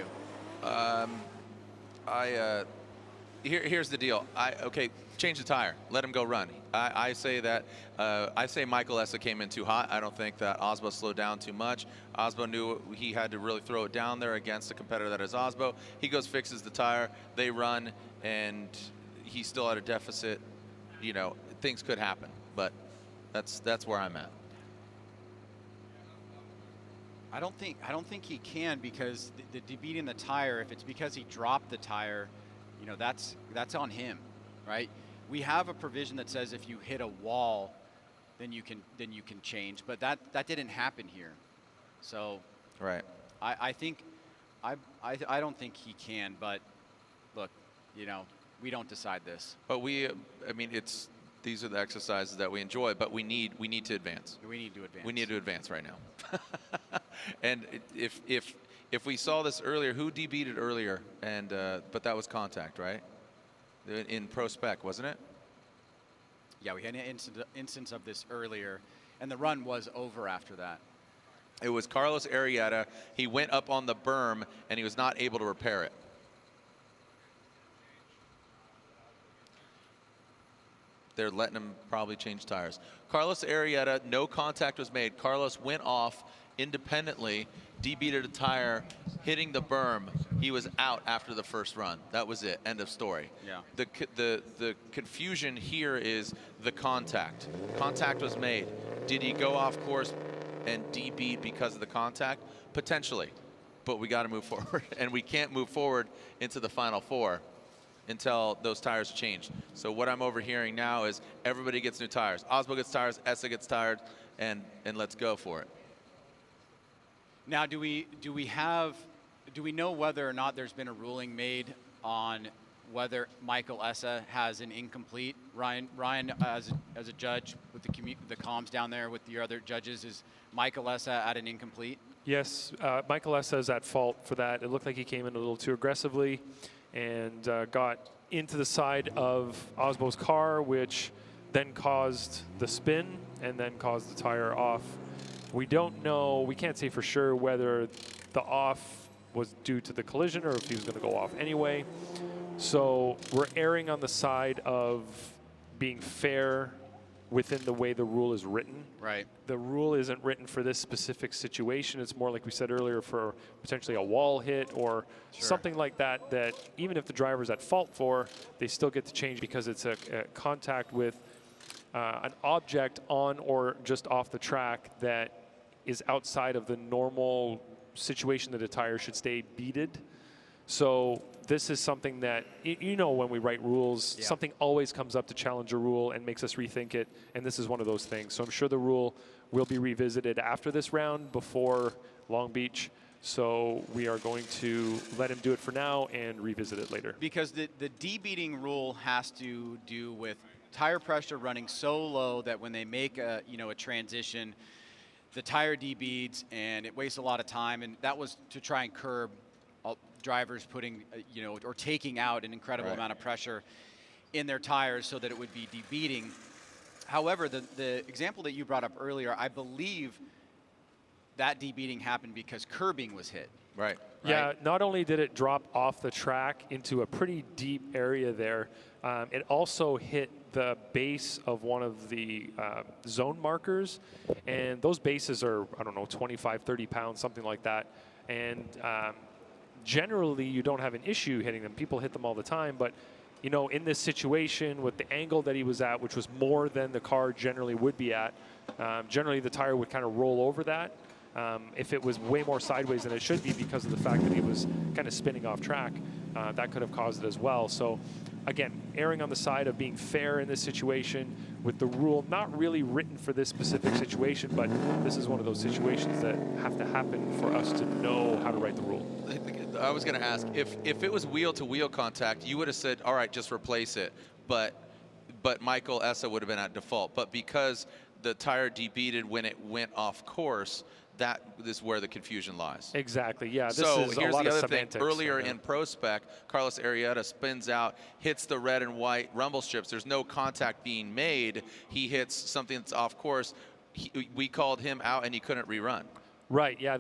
S1: you?
S2: Here's the deal. Okay, change the tire. Let him go run. I say that. I say Michael Essa came in too hot. I don't think that Osbo slowed down too much. Osbo knew he had to really throw it down there against a competitor that is Osbo. He goes, fixes the tire. They run, and he's still at a deficit. You know, things could happen, but that's where I'm at.
S1: I don't think he can, because the debeating the tire, if it's because he dropped the tire, you know, that's on him, right? We have a provision that says if you hit a wall, then you can change, but that didn't happen here. So
S2: right.
S1: I don't think he can, but look, you know, we don't decide this.
S2: But I mean, these are the exercises that we enjoy, but we need to advance.
S1: We need to advance.
S2: We need to advance right now. And if we saw this earlier, who debeated earlier? And but that was contact, right? In pro spec, wasn't it?
S1: Yeah, we had an instance of this earlier, and the run was over after that.
S2: It was Carlos Arrieta. He went up on the berm, and he was not able to repair it. They're letting him probably change tires. Carlos Arrieta, no contact was made. Carlos went off independently, debeated a tire, hitting the berm. He was out after the first run. That was it. End of story.
S1: Yeah.
S2: The confusion here is the contact. Contact was made. Did he go off course and debeat because of the contact? Potentially. But we got to move forward, and we can't move forward into the Final Four until those tires change. So what I'm overhearing now is everybody gets new tires. Osbo gets tires, Essa gets tires, and let's go for it.
S1: Now, do we know whether or not there's been a ruling made on whether Michael Essa has an incomplete? Ryan, as a judge with the comms down there with your other judges, is Michael Essa at an incomplete?
S3: Yes, Michael Essa is at fault for that. It looked like he came in a little too aggressively and got into the side of Osbo's car, which then caused the spin and then caused the tire off. We don't know, we can't say for sure whether the off was due to the collision or if he was going to go off anyway. So we're erring on the side of being fair within the way the rule is written.
S1: Right.
S3: The rule isn't written for this specific situation. It's more, like we said earlier, for potentially a wall hit or something like that, that even if the driver's at fault for, they still get to change because it's a contact with an object on or just off the track that is outside of the normal situation that a tire should stay beaded. So this is something that, you know, when we write rules, something always comes up to challenge a rule and makes us rethink it, and this is one of those things. So I'm sure the rule will be revisited after this round before Long Beach. So we are going to let him do it for now and revisit it later.
S1: Because the debeating rule has to do with tire pressure running so low that when they make a transition, the tire debeads and it wastes a lot of time, and that was to try and curb drivers putting, or taking out an incredible amount of pressure in their tires so that it would be debeating. However, the example that you brought up earlier, I believe that debeating happened because curbing was hit.
S2: Right.
S3: Yeah, not only did it drop off the track into a pretty deep area there, it also hit the base of one of the zone markers. And those bases are, I don't know, 25, 30 pounds, something like that. And generally, you don't have an issue hitting them. People hit them all the time. But, in this situation with the angle that he was at, which was more than the car generally would be at, generally the tire would kind of roll over that. If it was way more sideways than it should be because of the fact that he was kind of spinning off track, that could have caused it as well. So again, erring on the side of being fair in this situation with the rule not really written for this specific situation, but this is one of those situations that have to happen for us to know how to write the rule.
S2: I was going to ask, if it was wheel-to-wheel contact, you would have said, all right, just replace it. But Michael Essa would have been at default. But because the tire debeated when it went off course, that is where the confusion lies.
S3: Exactly, yeah. This
S2: so
S3: is
S2: here's
S3: a lot
S2: the
S3: of
S2: other thing.
S3: semantics.
S2: Earlier in Pro Spec, Carlos Arrieta spins out, hits the red and white rumble strips. There's no contact being made. He hits something that's off course. We called him out and he couldn't rerun.
S3: Right, yeah,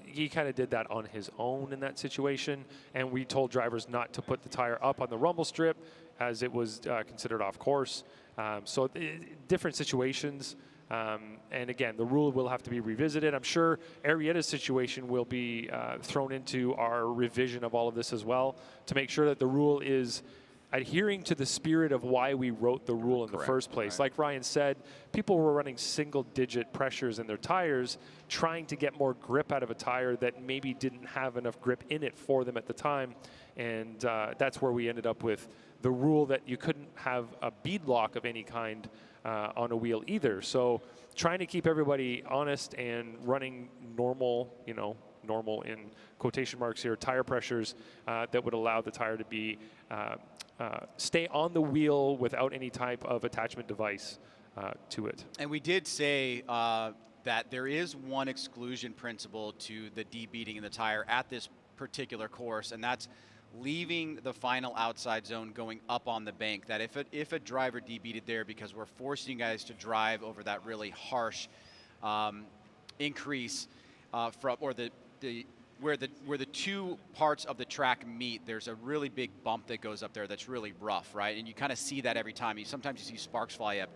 S3: he kind of did that on his own in that situation, and we told drivers not to put the tire up on the rumble strip as it was considered off course. So different situations. And again, the rule will have to be revisited. I'm sure Arrieta's situation will be thrown into our revision of all of this as well to make sure that the rule is adhering to the spirit of why we wrote the rule in the first place. Like Ryan said, people were running single-digit pressures in their tires, trying to get more grip out of a tire that maybe didn't have enough grip in it for them at the time. And that's where we ended up with the rule that you couldn't have a bead lock of any kind on a wheel either. So trying to keep everybody honest and running normal, normal in quotation marks here, tire pressures that would allow the tire to be stay on the wheel without any type of attachment device to it.
S1: And we did say that there is one exclusion principle to the debeating in the tire at this particular course, and that's leaving the final outside zone going up on the bank. That if a driver debeated there because we're forcing you guys to drive over that really harsh increase from, or where the two parts of the track meet, there's a really big bump that goes up there that's really rough, right? And you kind of see that every time. Sometimes you see sparks fly up.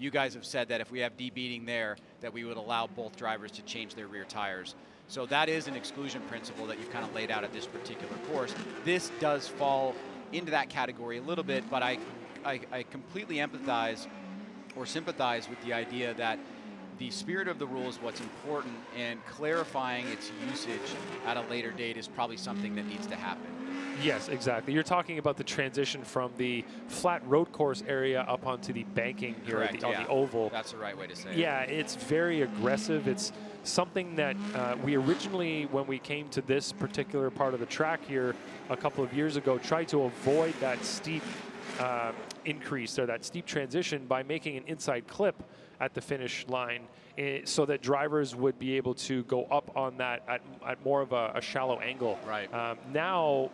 S1: You guys have said that if we have debeating there, that we would allow both drivers to change their rear tires. So that is an exclusion principle that you've kind of laid out at this particular course. This does fall into that category a little bit, but I completely empathize or sympathize with the idea that the spirit of the rule is what's important, and clarifying its usage at a later date is probably something that needs to happen.
S3: Yes, exactly. You're talking about the transition from the flat road course area up onto the banking here on the oval.
S1: That's the right way to say it.
S3: Yeah, it's very aggressive. It's something that we originally, when we came to this particular part of the track here a couple of years ago, tried to avoid that steep increase or that steep transition by making an inside clip at the finish line so that drivers would be able to go up on that at more of a shallow angle.
S1: Right.
S3: Now,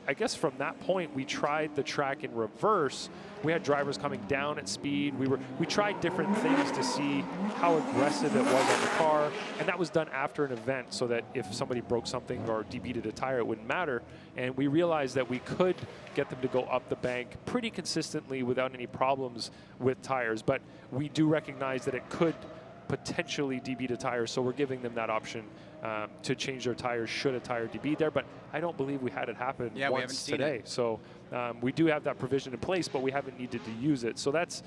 S3: I guess from that point, we tried the track in reverse. We had drivers coming down at speed. We tried different things to see how aggressive it was on the car, and that was done after an event so that if somebody broke something or debeated a tire, it wouldn't matter. And we realized that we could get them to go up the bank pretty consistently without any problems with tires, but we do recognize that it could potentially debeat a tire, so we're giving them that option to change their tires should a tire debeat there. But I don't believe we had it happen once today. So we do have that provision in place, but we haven't needed to use it. So that's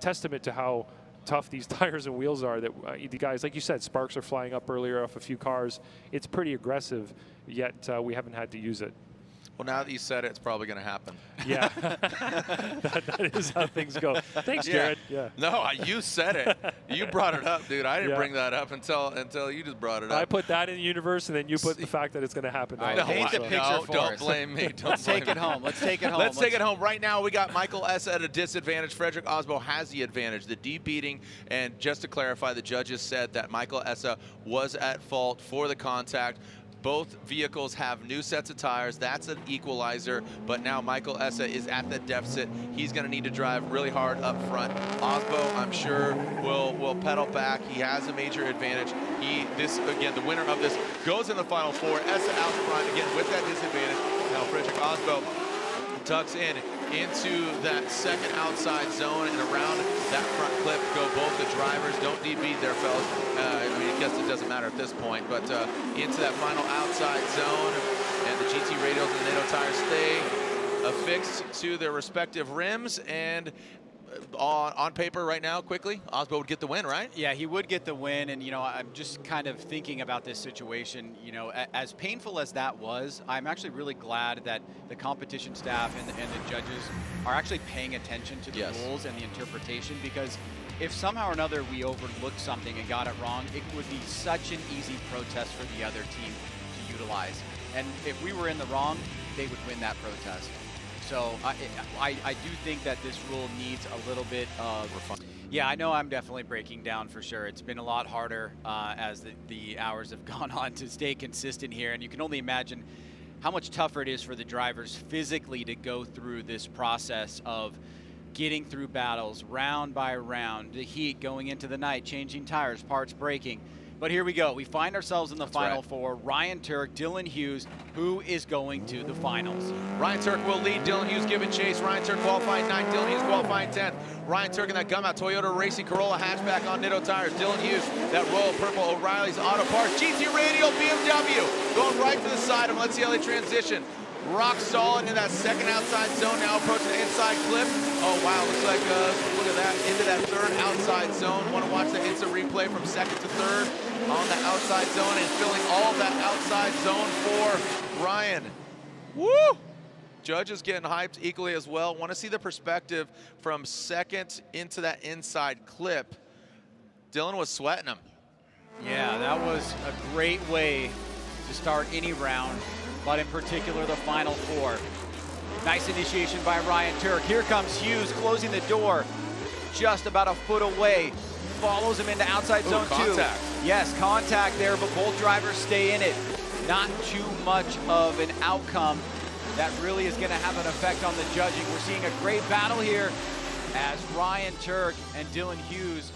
S3: testament to how tough these tires and wheels are. That the guys, like you said, sparks are flying up earlier off a few cars. It's pretty aggressive, yet we haven't had to use it.
S2: Well, now that you said it, it's probably going to happen.
S3: Yeah, that is how things go. Thanks, Jared. Yeah.
S2: No, you said it. You brought it up, dude. I didn't bring that up until you just brought it up.
S3: I put that in the universe, and then you put the fact that it's going to happen.
S1: Paint the picture for
S2: don't
S1: us.
S2: blame me.
S1: Let's take it home. Let's take it home.
S2: Let's take it home. Right now, we got Michael Essa at a disadvantage. Frederic Osbo has the advantage, the debeating. And just to clarify, the judges said that Michael Essa was at fault for the contact. Both vehicles have new sets of tires. That's an equalizer, but now Michael Essa is at the deficit. He's gonna need to drive really hard up front. Osbo, I'm sure, will pedal back. He has a major advantage. Again, the winner of this goes in the Final Four. Essa out front, again, with that disadvantage. Now Frederic Osbo tucks into that second outside zone, and around that front clip go both the drivers. Don't DB there, fellas. I mean, I guess it doesn't matter at this point, but into that final outside zone, and the GT radials and the NATO tires stay affixed to their respective rims, and on paper right now, quickly, Osbo would get the win, right?
S1: Yeah, he would get the win, and I'm just kind of thinking about this situation. As painful as that was, I'm actually really glad that the competition staff and the judges are actually paying attention to the rules and the interpretation, because if somehow or another we overlooked something and got it wrong, it would be such an easy protest for the other team to utilize. And if we were in the wrong, they would win that protest. So I do think that this rule needs a little bit of refinement. Yeah, I know I'm definitely breaking down for sure. It's been a lot harder as the hours have gone on to stay consistent here, and you can only imagine how much tougher it is for the drivers physically to go through this process of getting through battles round by round, the heat going into the night, changing tires, parts breaking. But here we go. We find ourselves in the Final Four. Ryan Tuerck, Dylan Hughes, who is going to the finals.
S2: Ryan Tuerck will lead. Dylan Hughes giving chase. Ryan Tuerck qualifying 9th. Dylan Hughes qualifying 10th. Ryan Tuerck in that Gum-Out Toyota Racing Corolla hatchback on Nitto tires. Dylan Hughes, that Royal Purple O'Reilly's Auto Parts. GT Radial BMW going right to the side of him. Let's see how they transition. Rock solid in that second outside zone, now approaching the inside clip. Oh wow, looks like, look at that, into that third outside zone. Want to watch the instant replay from second to third on the outside zone, and filling all that outside zone for Ryan. Woo! Judges getting hyped equally as well. Want to see the perspective from second into that inside clip. Dylan was sweating him.
S1: Yeah, that was a great way to start any round, but in particular the Final Four. Nice initiation by Ryan Tuerck. Here comes Hughes closing the door just about a foot away. Follows him into outside zone
S2: contact.
S1: 2. Yes, contact there, but both drivers stay in it. Not too much of an outcome that really is gonna have an effect on the judging. We're seeing a great battle here as Ryan Tuerck and Dylan Hughes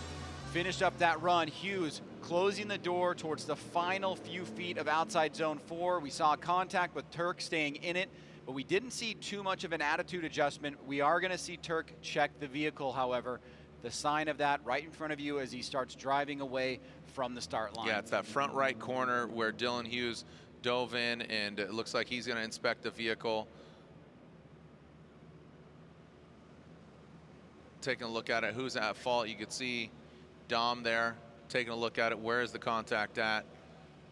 S1: finished up that run. Hughes closing the door towards the final few feet of outside zone 4. We saw contact with Tuerck staying in it, but we didn't see too much of an attitude adjustment. We are gonna see Tuerck check the vehicle, however. The sign of that right in front of you as he starts driving away from the start line.
S2: Yeah, it's that front right corner where Dylan Hughes dove in, and it looks like he's gonna inspect the vehicle. Taking a look at it, who's at fault? You could see Dom there taking a look at it. Where is the contact at?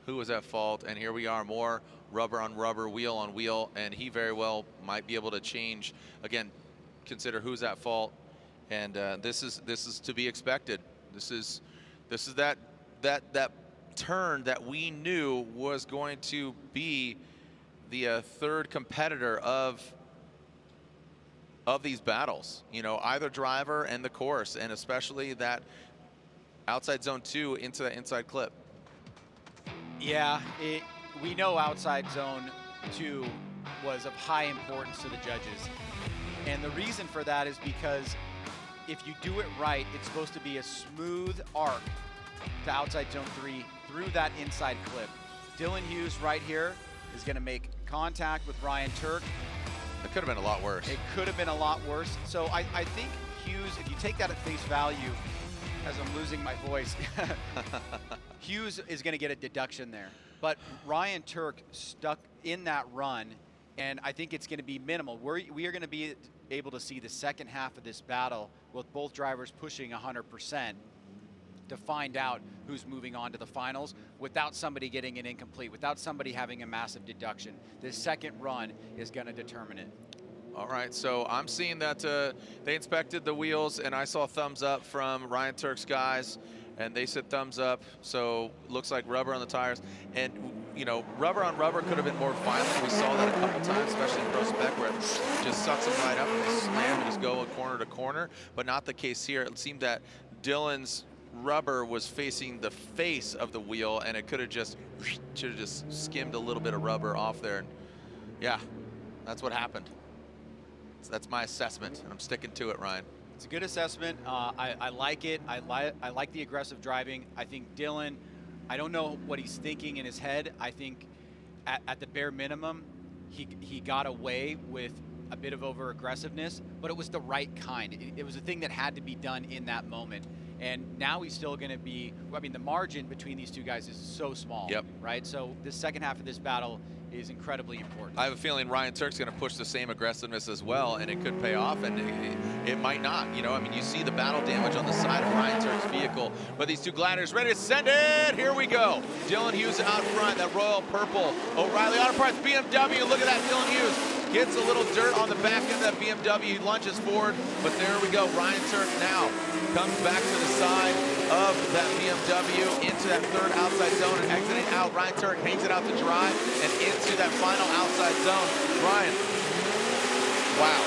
S2: Who was at fault? And here we are, more rubber on rubber, wheel on wheel, and he very well might be able to change. Again, consider who's at fault, and this is to be expected. This is that turn that we knew was going to be the third competitor of these battles. Either driver and the course, and especially that outside zone 2 into that inside clip.
S1: Yeah, we know outside zone 2 was of high importance to the judges. And the reason for that is because if you do it right, it's supposed to be a smooth arc to outside zone 3 through that inside clip. Dylan Hughes right here is gonna make contact with Ryan Tuerck.
S2: It could have been a lot worse.
S1: It could have been a lot worse. So I think Hughes, if you take that at face value, as I'm losing my voice, Hughes is going to get a deduction there. But Ryan Tuerck stuck in that run, and I think it's going to be minimal. We are going to be able to see the second half of this battle with both drivers pushing 100% to find out who's moving on to the finals without somebody getting an incomplete, without somebody having a massive deduction. This second run is going to determine it.
S2: All right, so I'm seeing that they inspected the wheels, and I saw thumbs up from Ryan Tuerck's guys, and they said thumbs up. So looks like rubber on the tires, and rubber on rubber could have been more violent. We saw that a couple times, especially in Pro Spec, where it just sucks them right up and they slam and just go corner to corner, but not the case here. It seemed that Dylan's rubber was facing the face of the wheel, and it could have just skimmed a little bit of rubber off there. And yeah, that's what happened. So that's my assessment, and I'm sticking to it, Ryan.
S1: It's a good assessment. I like it. I like the aggressive driving. I think Dylan, I don't know what he's thinking in his head. I think at the bare minimum, he got away with a bit of over aggressiveness, but it was the right kind. It was a thing that had to be done in that moment. And now he's still going to be, I mean, the margin between these two guys is so small, right? So the second half of this battle is incredibly important.
S2: I have a feeling Ryan Turk's going to push the same aggressiveness as well, and it could pay off, and it might not. You know, I mean, you see the battle damage on the side of Ryan Turk's vehicle, but these two gliders ready to send it. Here we go. Dylan Hughes out front, that royal purple O'Reilly Auto Parts BMW. Look at that, Dylan Hughes gets a little dirt on the back end of that BMW. He lunges forward, but there we go. Ryan Turk now comes back to the side of that BMW into that third outside zone and exiting out. Ryan Turk hangs it out to dry and into that final outside zone. Ryan, wow.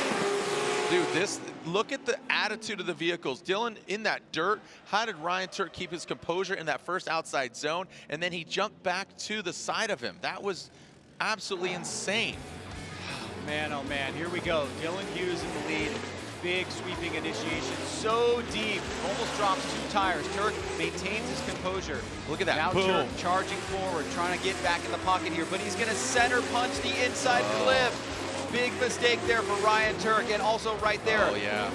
S2: Dude, look at the attitude of the vehicles. Dylan in that dirt. How did Ryan Turk keep his composure in that first outside zone? And then he jumped back to the side of him. That was absolutely insane.
S1: Man, oh man, here we go. Dylan Hughes in the lead. Big sweeping initiation, so deep, almost drops 2 tires. Turk maintains his composure.
S2: Look at that,
S1: now
S2: boom.
S1: Turk charging forward, trying to get back in the pocket here, but he's gonna center punch the inside clip. Big mistake there for Ryan Turk, and also right there,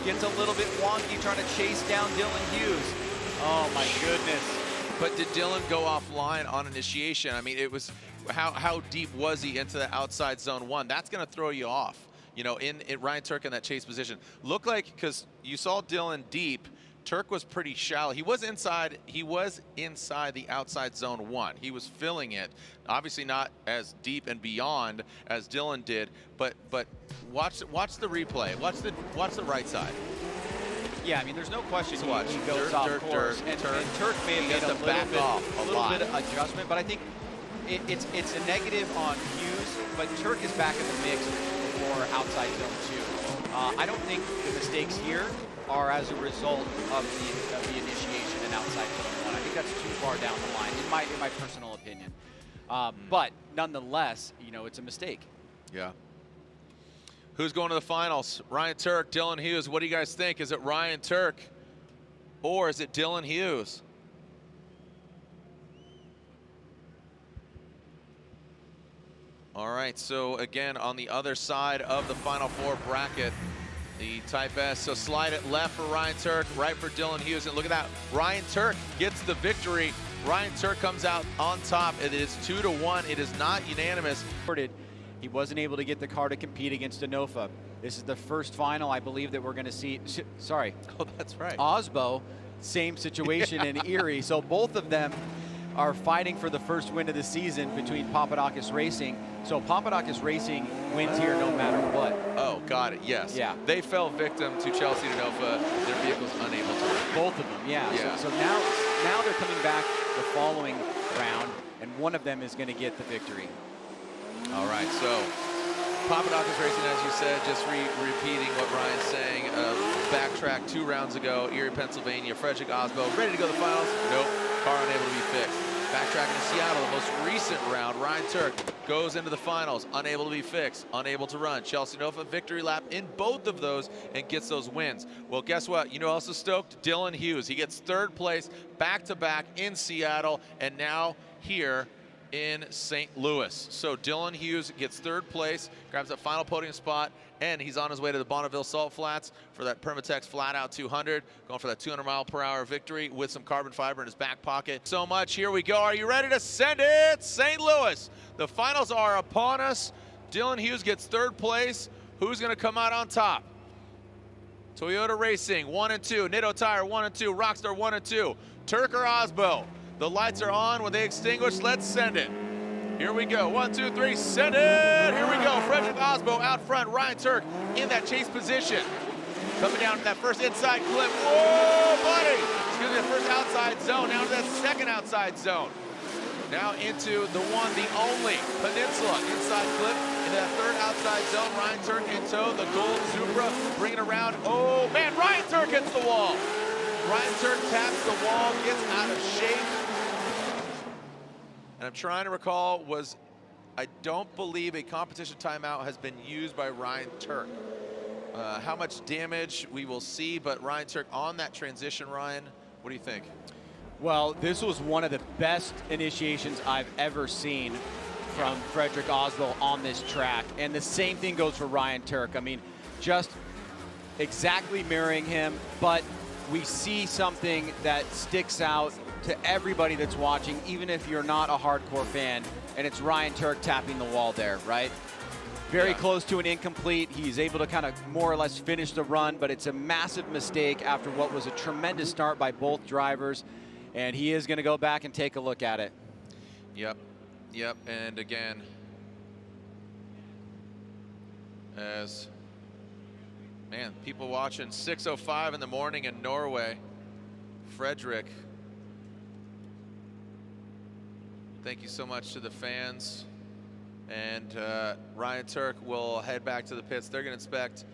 S1: gets a little bit wonky trying to chase down Dylan Hughes. Oh my goodness.
S2: But did Dylan go offline on initiation? I mean, it was, how deep was he into the outside zone 1? That's gonna throw you off. You know, in Ryan Turk in that chase position. Looked like, because you saw Dylan deep, Turk was pretty shallow. He was inside the outside zone 1. He was filling it. Obviously not as deep and beyond as Dylan did, but watch the replay. Watch the right side.
S1: Yeah, I mean, there's no question
S2: So watch.
S1: he goes off course. And Turk may have made a little bit of adjustment, but I think it's a negative on Hughes, but Turk is back in the mix for outside zone 2. I don't think the mistakes here are as a result of the initiation and outside zone 1. I think that's too far down the line, in my personal opinion. But nonetheless, you know, it's a mistake.
S2: Yeah. Who's going to the finals? Ryan Turk, Dylan Hughes. What do you guys think? Is it Ryan Turk or is it Dylan Hughes? All right, so again, on the other side of the Final Four bracket, the Type S. So slide it left for Ryan Turk, right for Dylan Hughes. And look at that, Ryan Turk gets the victory. Ryan Turk comes out on top. It is 2-1. It is not unanimous.
S1: He wasn't able to get the car to compete against Anofa. This is the first final, I believe, that we're going to see. Sorry.
S2: Oh, that's right.
S1: Osbo, same situation in Erie. So both of them are fighting for the first win of the season between Papadakis Racing. So Papadakis Racing wins here no matter what.
S2: Oh, got it, yes.
S1: Yeah.
S2: They fell victim to Chelsea Denofa. Their vehicle's unable to run.
S1: Both of them, yeah. So now they're coming back the following round, and one of them is going to get the victory.
S2: All right, so Papadakis Racing, as you said, just repeating what Ryan's saying. Backtrack 2 rounds ago, Erie, Pennsylvania, FREDRIC Osbo, ready to go to the finals? Nope, car unable to be fixed. Backtracking to Seattle, the most recent round, Ryan Turk goes into the finals, unable to be fixed, unable to run. Chelsea Nova victory lap in both of those and gets those wins. Well, guess what? You know who else is stoked? Dylan Hughes. He gets 3rd place back-to-back in Seattle and now here in St. Louis. So Dylan Hughes gets 3rd place, grabs that final podium spot, and he's on his way to the Bonneville Salt Flats for that Permatex Flat Out 200, going for that 200-mile-per-hour victory with some carbon fiber in his back pocket. So much, here we go. Are you ready to send it? St. Louis. The finals are upon us. Dylan Hughes gets 3rd place. Who's gonna come out on top? Toyota Racing, 1 and 2. Nitto Tire, 1 and 2. Rockstar, 1 and 2. Turk or Osbo? The lights are on. When they extinguish, let's send it. Here we go. 1, 2, 3, send it. Here we go. FREDRIC Osbo out front. Ryan Turk in that chase position. Coming down to that first inside clip. Whoa, buddy. Excuse me, the first outside zone. Now to that second outside zone. Now into the one, the only Peninsula inside clip. Into that 3rd outside zone. Ryan Turk in tow. The gold Supra bringing around. Oh, man, Ryan Turk hits the wall. Ryan Turk taps the wall, gets out of shape. And I'm trying to recall, I don't believe a competition timeout has been used by Ryan Turk. How much damage we will see, but Ryan Turk on that transition, Ryan, what do you think?
S1: Well, this was one of the best initiations I've ever seen from Frederic Oswald on this track. And the same thing goes for Ryan Turk. I mean, just exactly mirroring him, but we see something that sticks out to everybody that's watching, even if you're not a hardcore fan, and it's Ryan Turk tapping the wall there, right? Very close to an incomplete. He's able to kind of more or less finish the run, but it's a massive mistake after what was a tremendous start by both drivers, and he is going to go back and take a look at it.
S2: Yep, and again, as, man, people watching 6:05 in the morning in Norway. Frederic, thank you so much to the fans. And Ryan Turk will head back to the pits. They're going to inspect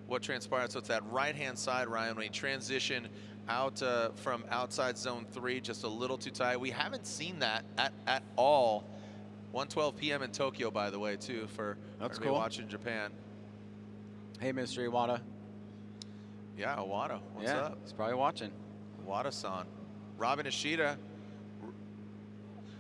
S2: what transpired. So it's that right-hand side, Ryan, when he transitioned out from outside zone 3, just a little too tight. We haven't seen that at all. 1:12 p.m. in Tokyo, by the way, too, for everybody watching Japan.
S1: Hey, Mr. Iwata.
S2: Yeah, Iwata, what's up?
S1: He's probably watching.
S2: Iwata-san. Robin Ishida.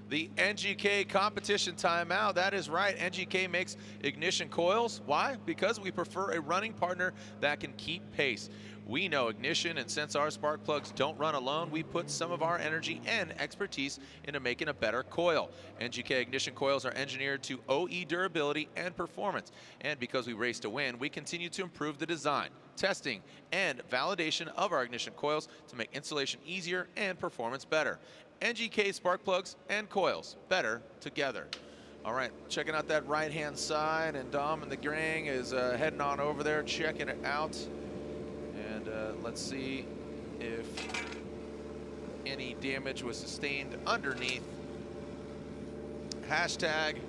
S2: The NGK competition timeout. That is right. NGK makes ignition coils. Why? Because we prefer a running partner that can keep pace. We know ignition, and since our spark plugs don't run alone, we put some of our energy and expertise into making a better coil. NGK ignition coils are engineered to OE durability and performance. And because we race to win, we continue to improve the design, testing, and validation of our ignition coils to make installation easier and performance better. NGK spark plugs and coils, better together. All right, checking out that right-hand side, and Dom and the gang is heading on over there, checking it out. And let's see if any damage was sustained underneath. Hashtag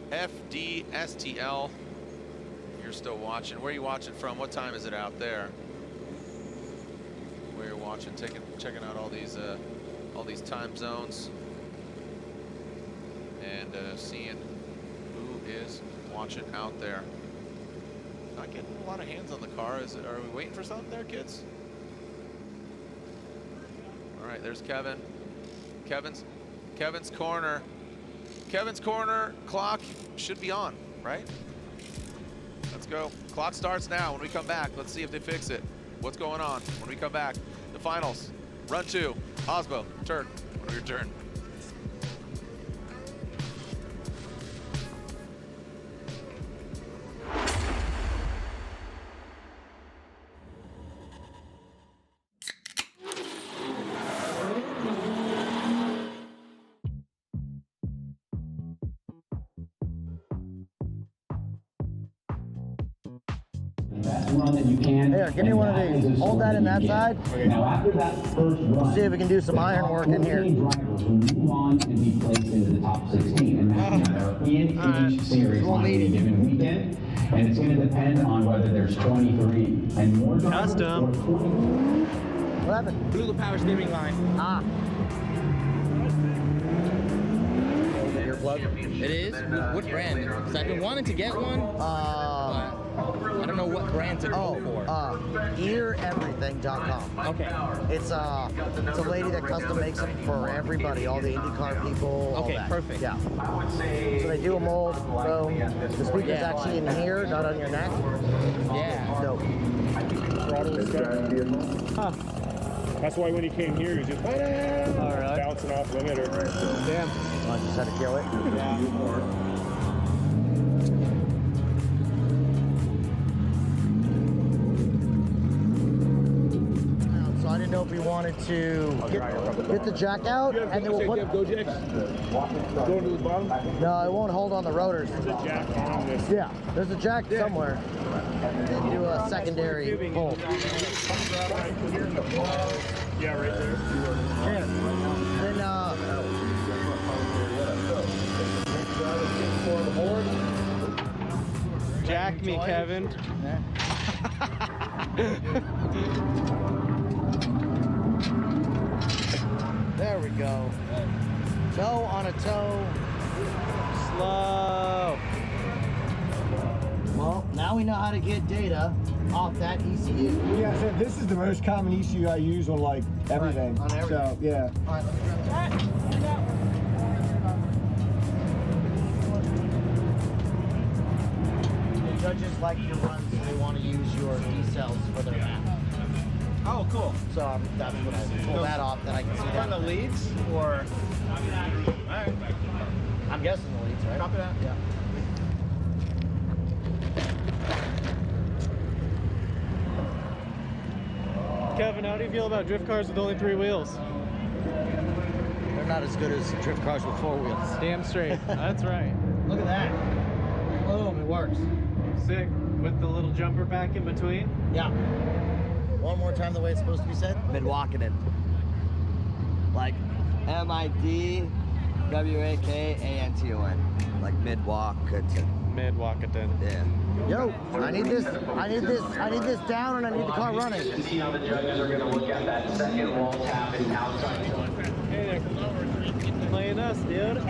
S2: FDSTL. If you're still watching, where are you watching from? What time is it out there? Where you're watching, checking out all these time zones, and seeing who is watching out there. Not getting a lot of hands on the car. Are we waiting for something there, kids? All right, there's Kevin. Kevin's corner. Kevin's corner clock should be on, right? Let's go. Clock starts now. When we come back, let's see if they fix it. What's going on when we come back? The finals. Run 2. Osbo, Turk, your turn.
S5: Run that you can.
S6: Here, give me one of these. Hold that in that side.
S5: Now after that first run,
S6: we'll see if we can do some iron work in here.
S5: Drivers will move on and be placed into the top 16, and that's in each series on any given weekend. And it's going to depend on whether there's 23 and more drivers.
S7: Custom.
S6: What happened?
S7: Blew the power steering line.
S6: Ah.
S7: It is? What brand? Because I've been wanting to get one. I don't know what brand to go for.
S6: EarEverything.com.
S7: Okay.
S6: It's a lady that custom makes them for everybody, all the IndyCar people.
S7: Okay,
S6: all that.
S7: perfect.
S6: Yeah. So they do a mold, so the speaker's actually in here, not on your neck.
S7: Yeah.
S6: Dope.
S8: Huh. That's why when he came here, he was just bouncing off limiter.
S6: Damn. I just had to kill it. Yeah. I didn't know if we wanted to get the jack out and then we'll put.
S8: Go jacks? Going to the bottom?
S6: No, it won't hold on the rotors.
S8: There's a jack on this.
S6: Yeah, there's a jack somewhere. And do a secondary pull.
S8: Yeah, right there.
S6: Yeah. Then
S7: Jack me, Kevin.
S6: it go. Toe on a toe. Slow. Well, now we know how to get data off that ECU.
S8: Yeah, so this is the most common ECU I use on like everything.
S6: Right, on everything.
S8: So, yeah.
S6: All right, let me grab this. The judges like your runs, so they want to use your D-cells for their map.
S9: Oh, cool.
S6: So that's what I pull that off, then I can see that.
S9: From the leads, or? Alright.
S6: I'm guessing the leads, right?
S9: Copy that.
S6: Yeah.
S10: Kevin, how do you feel about drift cars with only 3 wheels?
S6: They're not as good as drift cars with 4 wheels.
S10: Damn straight. That's right.
S6: Look at that. Boom, it works.
S10: Sick. With the little jumper back in between?
S6: Yeah. One more time the way it's supposed to be said. Midwakaton. Like M-I-D-W-A-K-A-N-T-O-N. Like Midwakaton.
S10: Midwakaton.
S6: Yeah. Yo, I need this down, and I need the car running.
S5: To see how the judges are going to look at that second wall tap and outside zone.
S10: Hey there. Playing us, dude.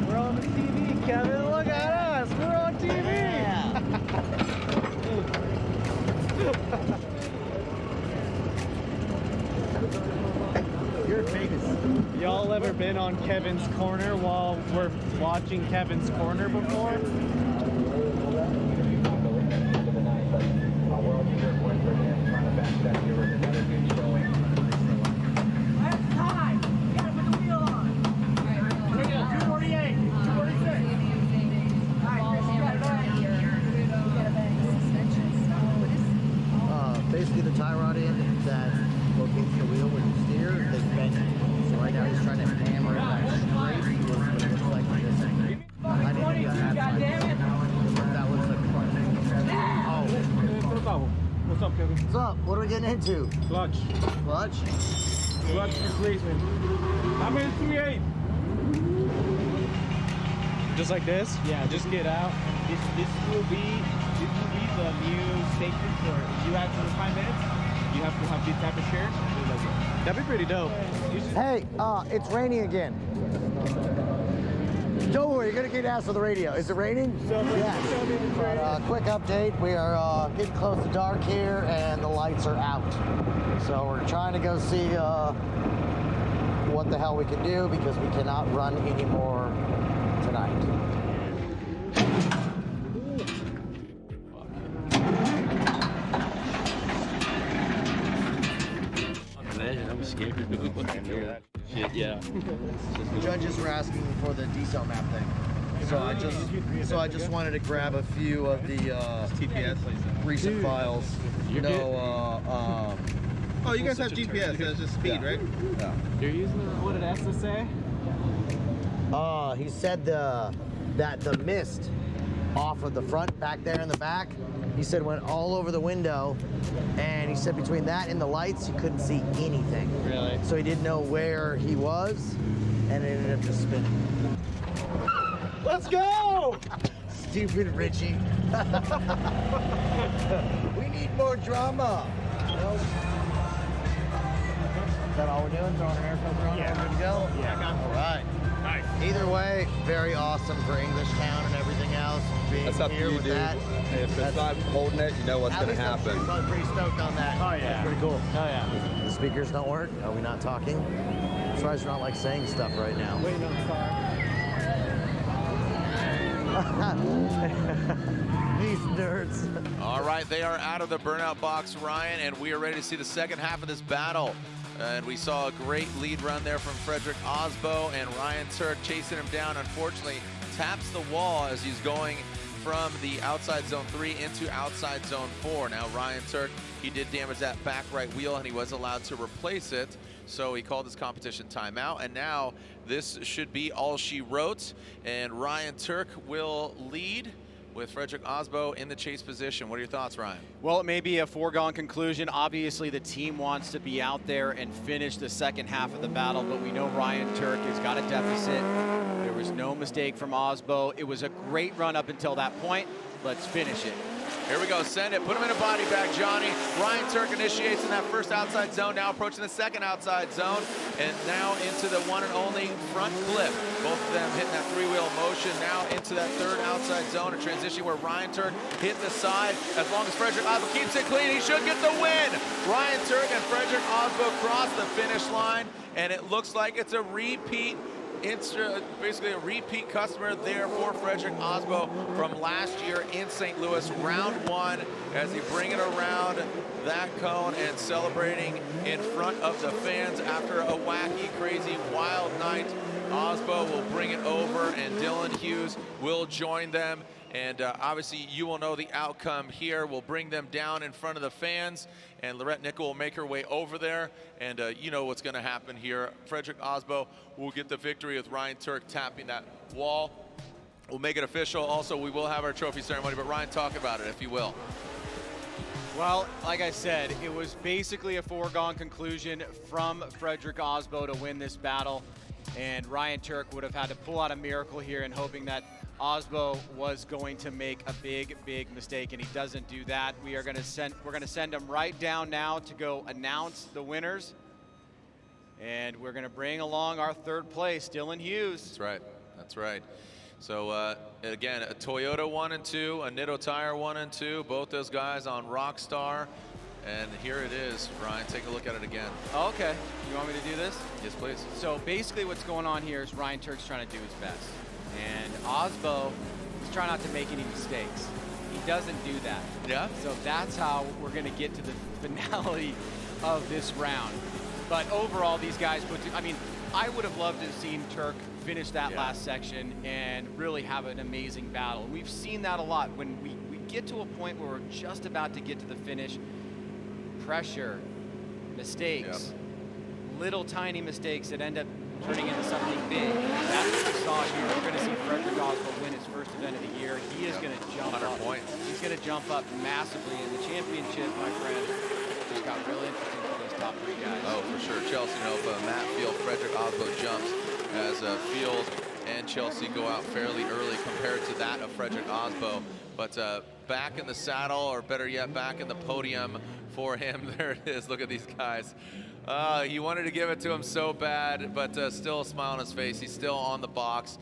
S10: We're on the TV, Kevin. Look at us. We're on TV.
S6: Yeah. You're famous.
S10: Y'all ever been on Kevin's Corner while we're watching Kevin's Corner before?
S6: Basically the tie rod end that locates the wheel when you steer, they bend it. So right now he's trying to hammer it back straight towards what it looks like on this end. I need to get that side. That looks like fun. Oh.
S10: What's up, Kevin?
S6: What's up? What are we getting into?
S10: Clutch.
S6: Clutch?
S10: Clutch displacement. I'm in 3/8. Just like this? Yeah, just get out. This will be the new station for you have for 5 minutes. You have to have this type of shirt. That'd be pretty dope.
S6: Hey, it's raining again. Don't worry, you're gonna get asked for the radio. Is it raining? Yes. But, quick update, we are getting close to dark here and the lights are out. So we're trying to go see what the hell we can do because we cannot run anymore tonight.
S11: I'm scared. Shit, yeah.
S6: Judges were asking for the D-cell map thing. So I just wanted to grab a few of the
S9: TPS
S6: recent files.
S9: Oh, you guys have GPS. That's just speed, right?
S6: Yeah.
S10: You're using what it has to say?
S6: He said that the mist off of the front back there in the back, he said went all over the window, and he said between that and the lights, he couldn't see anything.
S10: Really?
S6: So he didn't know where he was, and it ended up just spinning.
S10: Let's go!
S6: Stupid Richie. We need more drama. Is that all we're doing? Throwing an air filter on? Yeah. Good to go? Yeah. All right.
S10: Nice.
S6: Either way, very awesome for English Town and everything else. Being
S11: That's up to
S6: here
S11: you,
S6: with
S11: dude.
S6: that.
S11: If it's not holding it, you know what's going to happen.
S6: I'm pretty stoked on that.
S10: Oh, yeah.
S6: That's pretty cool.
S10: Oh, yeah.
S6: The speakers don't work? Are we not talking? I'm surprised you're not like saying stuff right now.
S10: Waiting on the car.
S6: These nerds.
S2: All right, they are out of the burnout box, Ryan, and we are ready to see the second half of this battle. And we saw a great lead run there from Frederic Osbo, and Ryan TUERCK chasing him down. Unfortunately, taps the wall as he's going from the outside zone 3 into outside zone 4. Now, Ryan TUERCK, he did damage that back right wheel, and he was allowed to replace it. So he called his competition timeout, and now this should be all she wrote. And Ryan TUERCK will lead with Frederic Osbo in the chase position. What are your thoughts, Ryan?
S1: Well, it may be a foregone conclusion. Obviously, the team wants to be out there and finish the second half of the battle, but we know Ryan TUERCK has got a deficit. There was no mistake from Osbo. It was a great run up until that point. Let's finish it.
S2: Here we go, send it, put him in a body bag, Johnny. Ryan Tuerck initiates in that first outside zone, now approaching the second outside zone, and now into the one and only front clip. Both of them hitting that three-wheel motion, now into that third outside zone, a transition where Ryan Tuerck hit the side. As long as FREDRIC Osbo keeps it clean, he should get the win. Ryan Tuerck and FREDRIC Osbo cross the finish line, and it looks like it's a repeat. Basically a repeat customer there for FREDRIC Osbo from last year in St. Louis, round one, as he bring it around that cone and celebrating in front of the fans after a wacky, crazy, wild night. Osbo will bring it over and Dylan Hughes will join them. And obviously you will know the outcome here. We'll bring them down in front of the fans, and Lorette Nickel will make her way over there. And you know what's gonna happen here. FREDRIC Osbo will get the victory with Ryan Tuerck tapping that wall. We'll make it official. Also, we will have our trophy ceremony, but Ryan, talk about it if you will.
S1: Well, like I said, it was basically a foregone conclusion from FREDRIC Osbo to win this battle. And Ryan Tuerck would have had to pull out a miracle here and hoping that Osbo was going to make a big, big mistake, and he doesn't do that. We're gonna send him right down now to go announce the winners. And we're gonna bring along our third place, Dylan Hughes.
S2: That's right, that's right. So again, a Toyota 1 and 2, a Nitto Tire 1 and 2, both those guys on Rockstar. And here it is, Ryan, take a look at it again.
S1: Okay, you want me to do this?
S2: Yes, please.
S1: So basically what's going on here is Ryan Tuerck's trying to do his best. And Osbo is trying not to make any mistakes. He doesn't do that.
S2: Yeah.
S1: So that's how we're gonna get to the finality of this round. But overall, these guys I mean, I would have loved to have seen Tuerck finish that last section and really have an amazing battle. And we've seen that a lot. When we get to a point where we're just about to get to the finish, pressure, mistakes, little tiny mistakes that end up turning into something big. That's what we saw here. We're going to see FREDRIC Osbo win his first event of the year. He is going to jump
S2: 100
S1: up.
S2: points.
S1: He's going to jump up massively in the championship, my friend. Just got real interesting for those top three guys.
S2: Oh, for sure. Chelsea Nova, Matt Field, FREDRIC Osbo jumps as Field and Chelsea go out fairly early compared to that of FREDRIC Osbo. But back in the saddle, or better yet, back in the podium for him. There it is. Look at these guys. He wanted to give it to him so bad, but still a smile on his face. He's still on the box.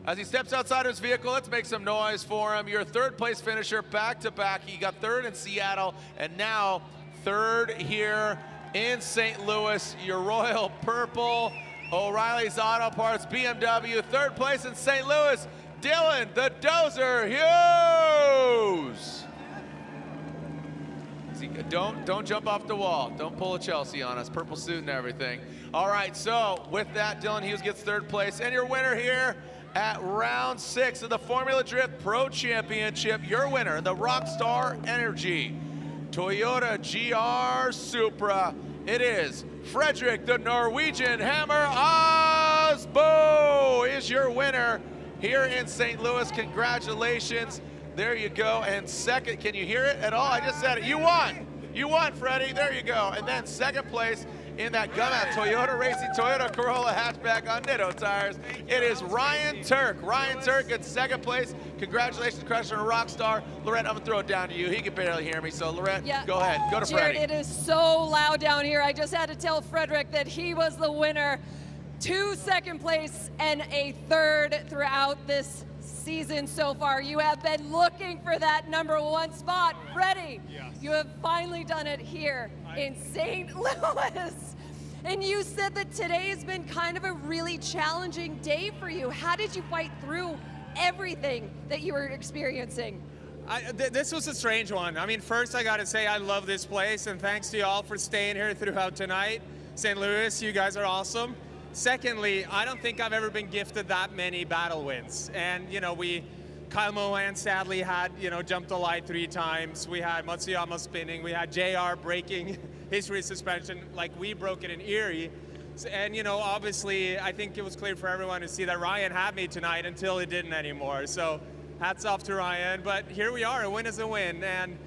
S2: As he steps outside of his vehicle, let's make some noise for him. Your third place finisher back-to-back. He got third in Seattle, and now third here in St. Louis. Your Royal Purple, O'Reilly's Auto Parts, BMW. Third place in St. Louis, Dylan the Dozer Hughes. Don't jump off the wall. Don't pull a Chelsea on us. Purple suit and everything. All right, so with that, Dylan Hughes gets third place. And your winner here at round 6 of the Formula Drift Pro Championship, your winner, the Rockstar Energy Toyota GR Supra. It is FREDRIC the Norwegian Hammer Osbo is your winner here in St. Louis. Congratulations. There you go. And second, can you hear it at all? I just said it. You won. You won, Freddie. There you go. And then second place in that Gummat Toyota Racing Toyota Corolla hatchback on Nitto tires, it is Ryan Tuerck. Ryan Tuerck in second place. Congratulations, Crusher and Rockstar. Lorette, I'm going to throw it down to you. He can barely hear me. So, Lorette, go ahead. Go to
S4: Jared,
S2: Freddie.
S4: it is so loud down here. I just had to tell FREDRIC that he was the winner. 2 second place and a third throughout this season so far. You have been looking for that #1 spot. Freddie, you have finally done it here in St. Louis. And you said that today has been kind of a really challenging day for you. How did you fight through everything that you were experiencing?
S12: This was a strange one. I mean, first I got to say I love this place, and thanks to you all for staying here throughout tonight. St. Louis, you guys are awesome. Secondly, I don't think I've ever been gifted that many battle wins. And, you know, Kyle Mohan sadly had, jumped the light 3 times. We had Matsuyama spinning. We had JR breaking his rear suspension like we broke it in Erie. And, obviously, I think it was clear for everyone to see that Ryan had me tonight until he didn't anymore. So hats off to Ryan. But here we are. A win is a win. And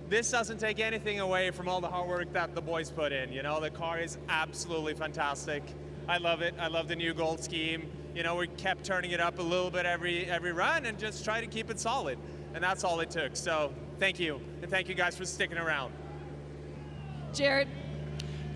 S12: this doesn't take anything away from all the hard work that the boys put in. The car is absolutely fantastic. I love it. I love the new gold scheme. We kept turning it up a little bit every run and just try to keep it solid. And that's all it took. So Thank you, and thank you guys for sticking around.
S4: Jared.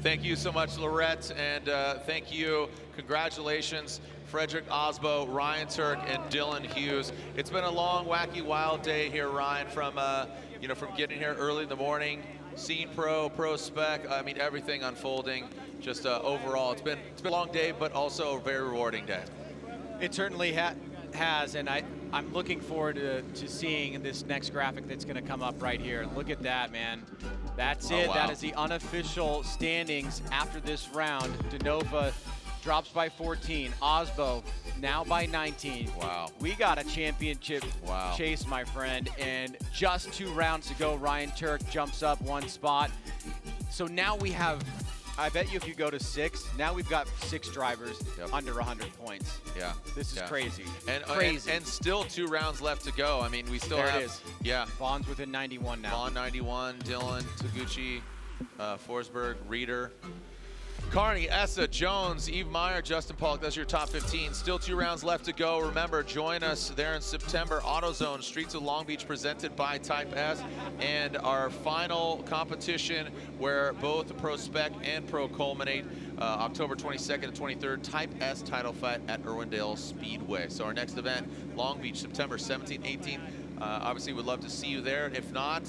S2: Thank you so much, Lorette, and thank you. Congratulations, Frederick Osbo, Ryan Turk, and Dylan Hughes. It's been a long, wacky, wild day here, Ryan, from from getting here early in the morning, seeing pro spec. I mean, everything unfolding. Just overall, it's been a long day, but also a very rewarding day.
S1: It certainly has, and I'm looking forward to seeing this next graphic that's going to come up right here. Look at that, man. That's it.
S2: Wow.
S1: That is the unofficial standings after this round. DeNova drops by 14. Osbo now by 19.
S2: Wow.
S1: We got a championship chase, my friend, and just 2 rounds to go. Ryan Turk jumps up 1 spot. So now we have, I bet you if you go to 6, now we've got 6 drivers under 100 points.
S2: Yeah.
S1: This is crazy.
S2: And,
S1: crazy.
S2: and still 2 rounds left to go. I mean, we still
S1: there
S2: have.
S1: It is.
S2: Yeah.
S1: Vaughn's within 91 now.
S2: Vaughn 91, Dylan, Taguchi, FORSBERG, Reeder. Carney, Essa, Jones, Eve Meyer, Justin Pollock, that's your top 15. Still 2 rounds left to go. Remember, join us there in September. AutoZone, Streets of Long Beach, presented by Type S. And our final competition where both Pro Spec and Pro culminate, October 22nd and 23rd, Type S title fight at Irwindale Speedway. So our next event, Long Beach, September 17th, 18th. Obviously, we'd love to see you there. If not,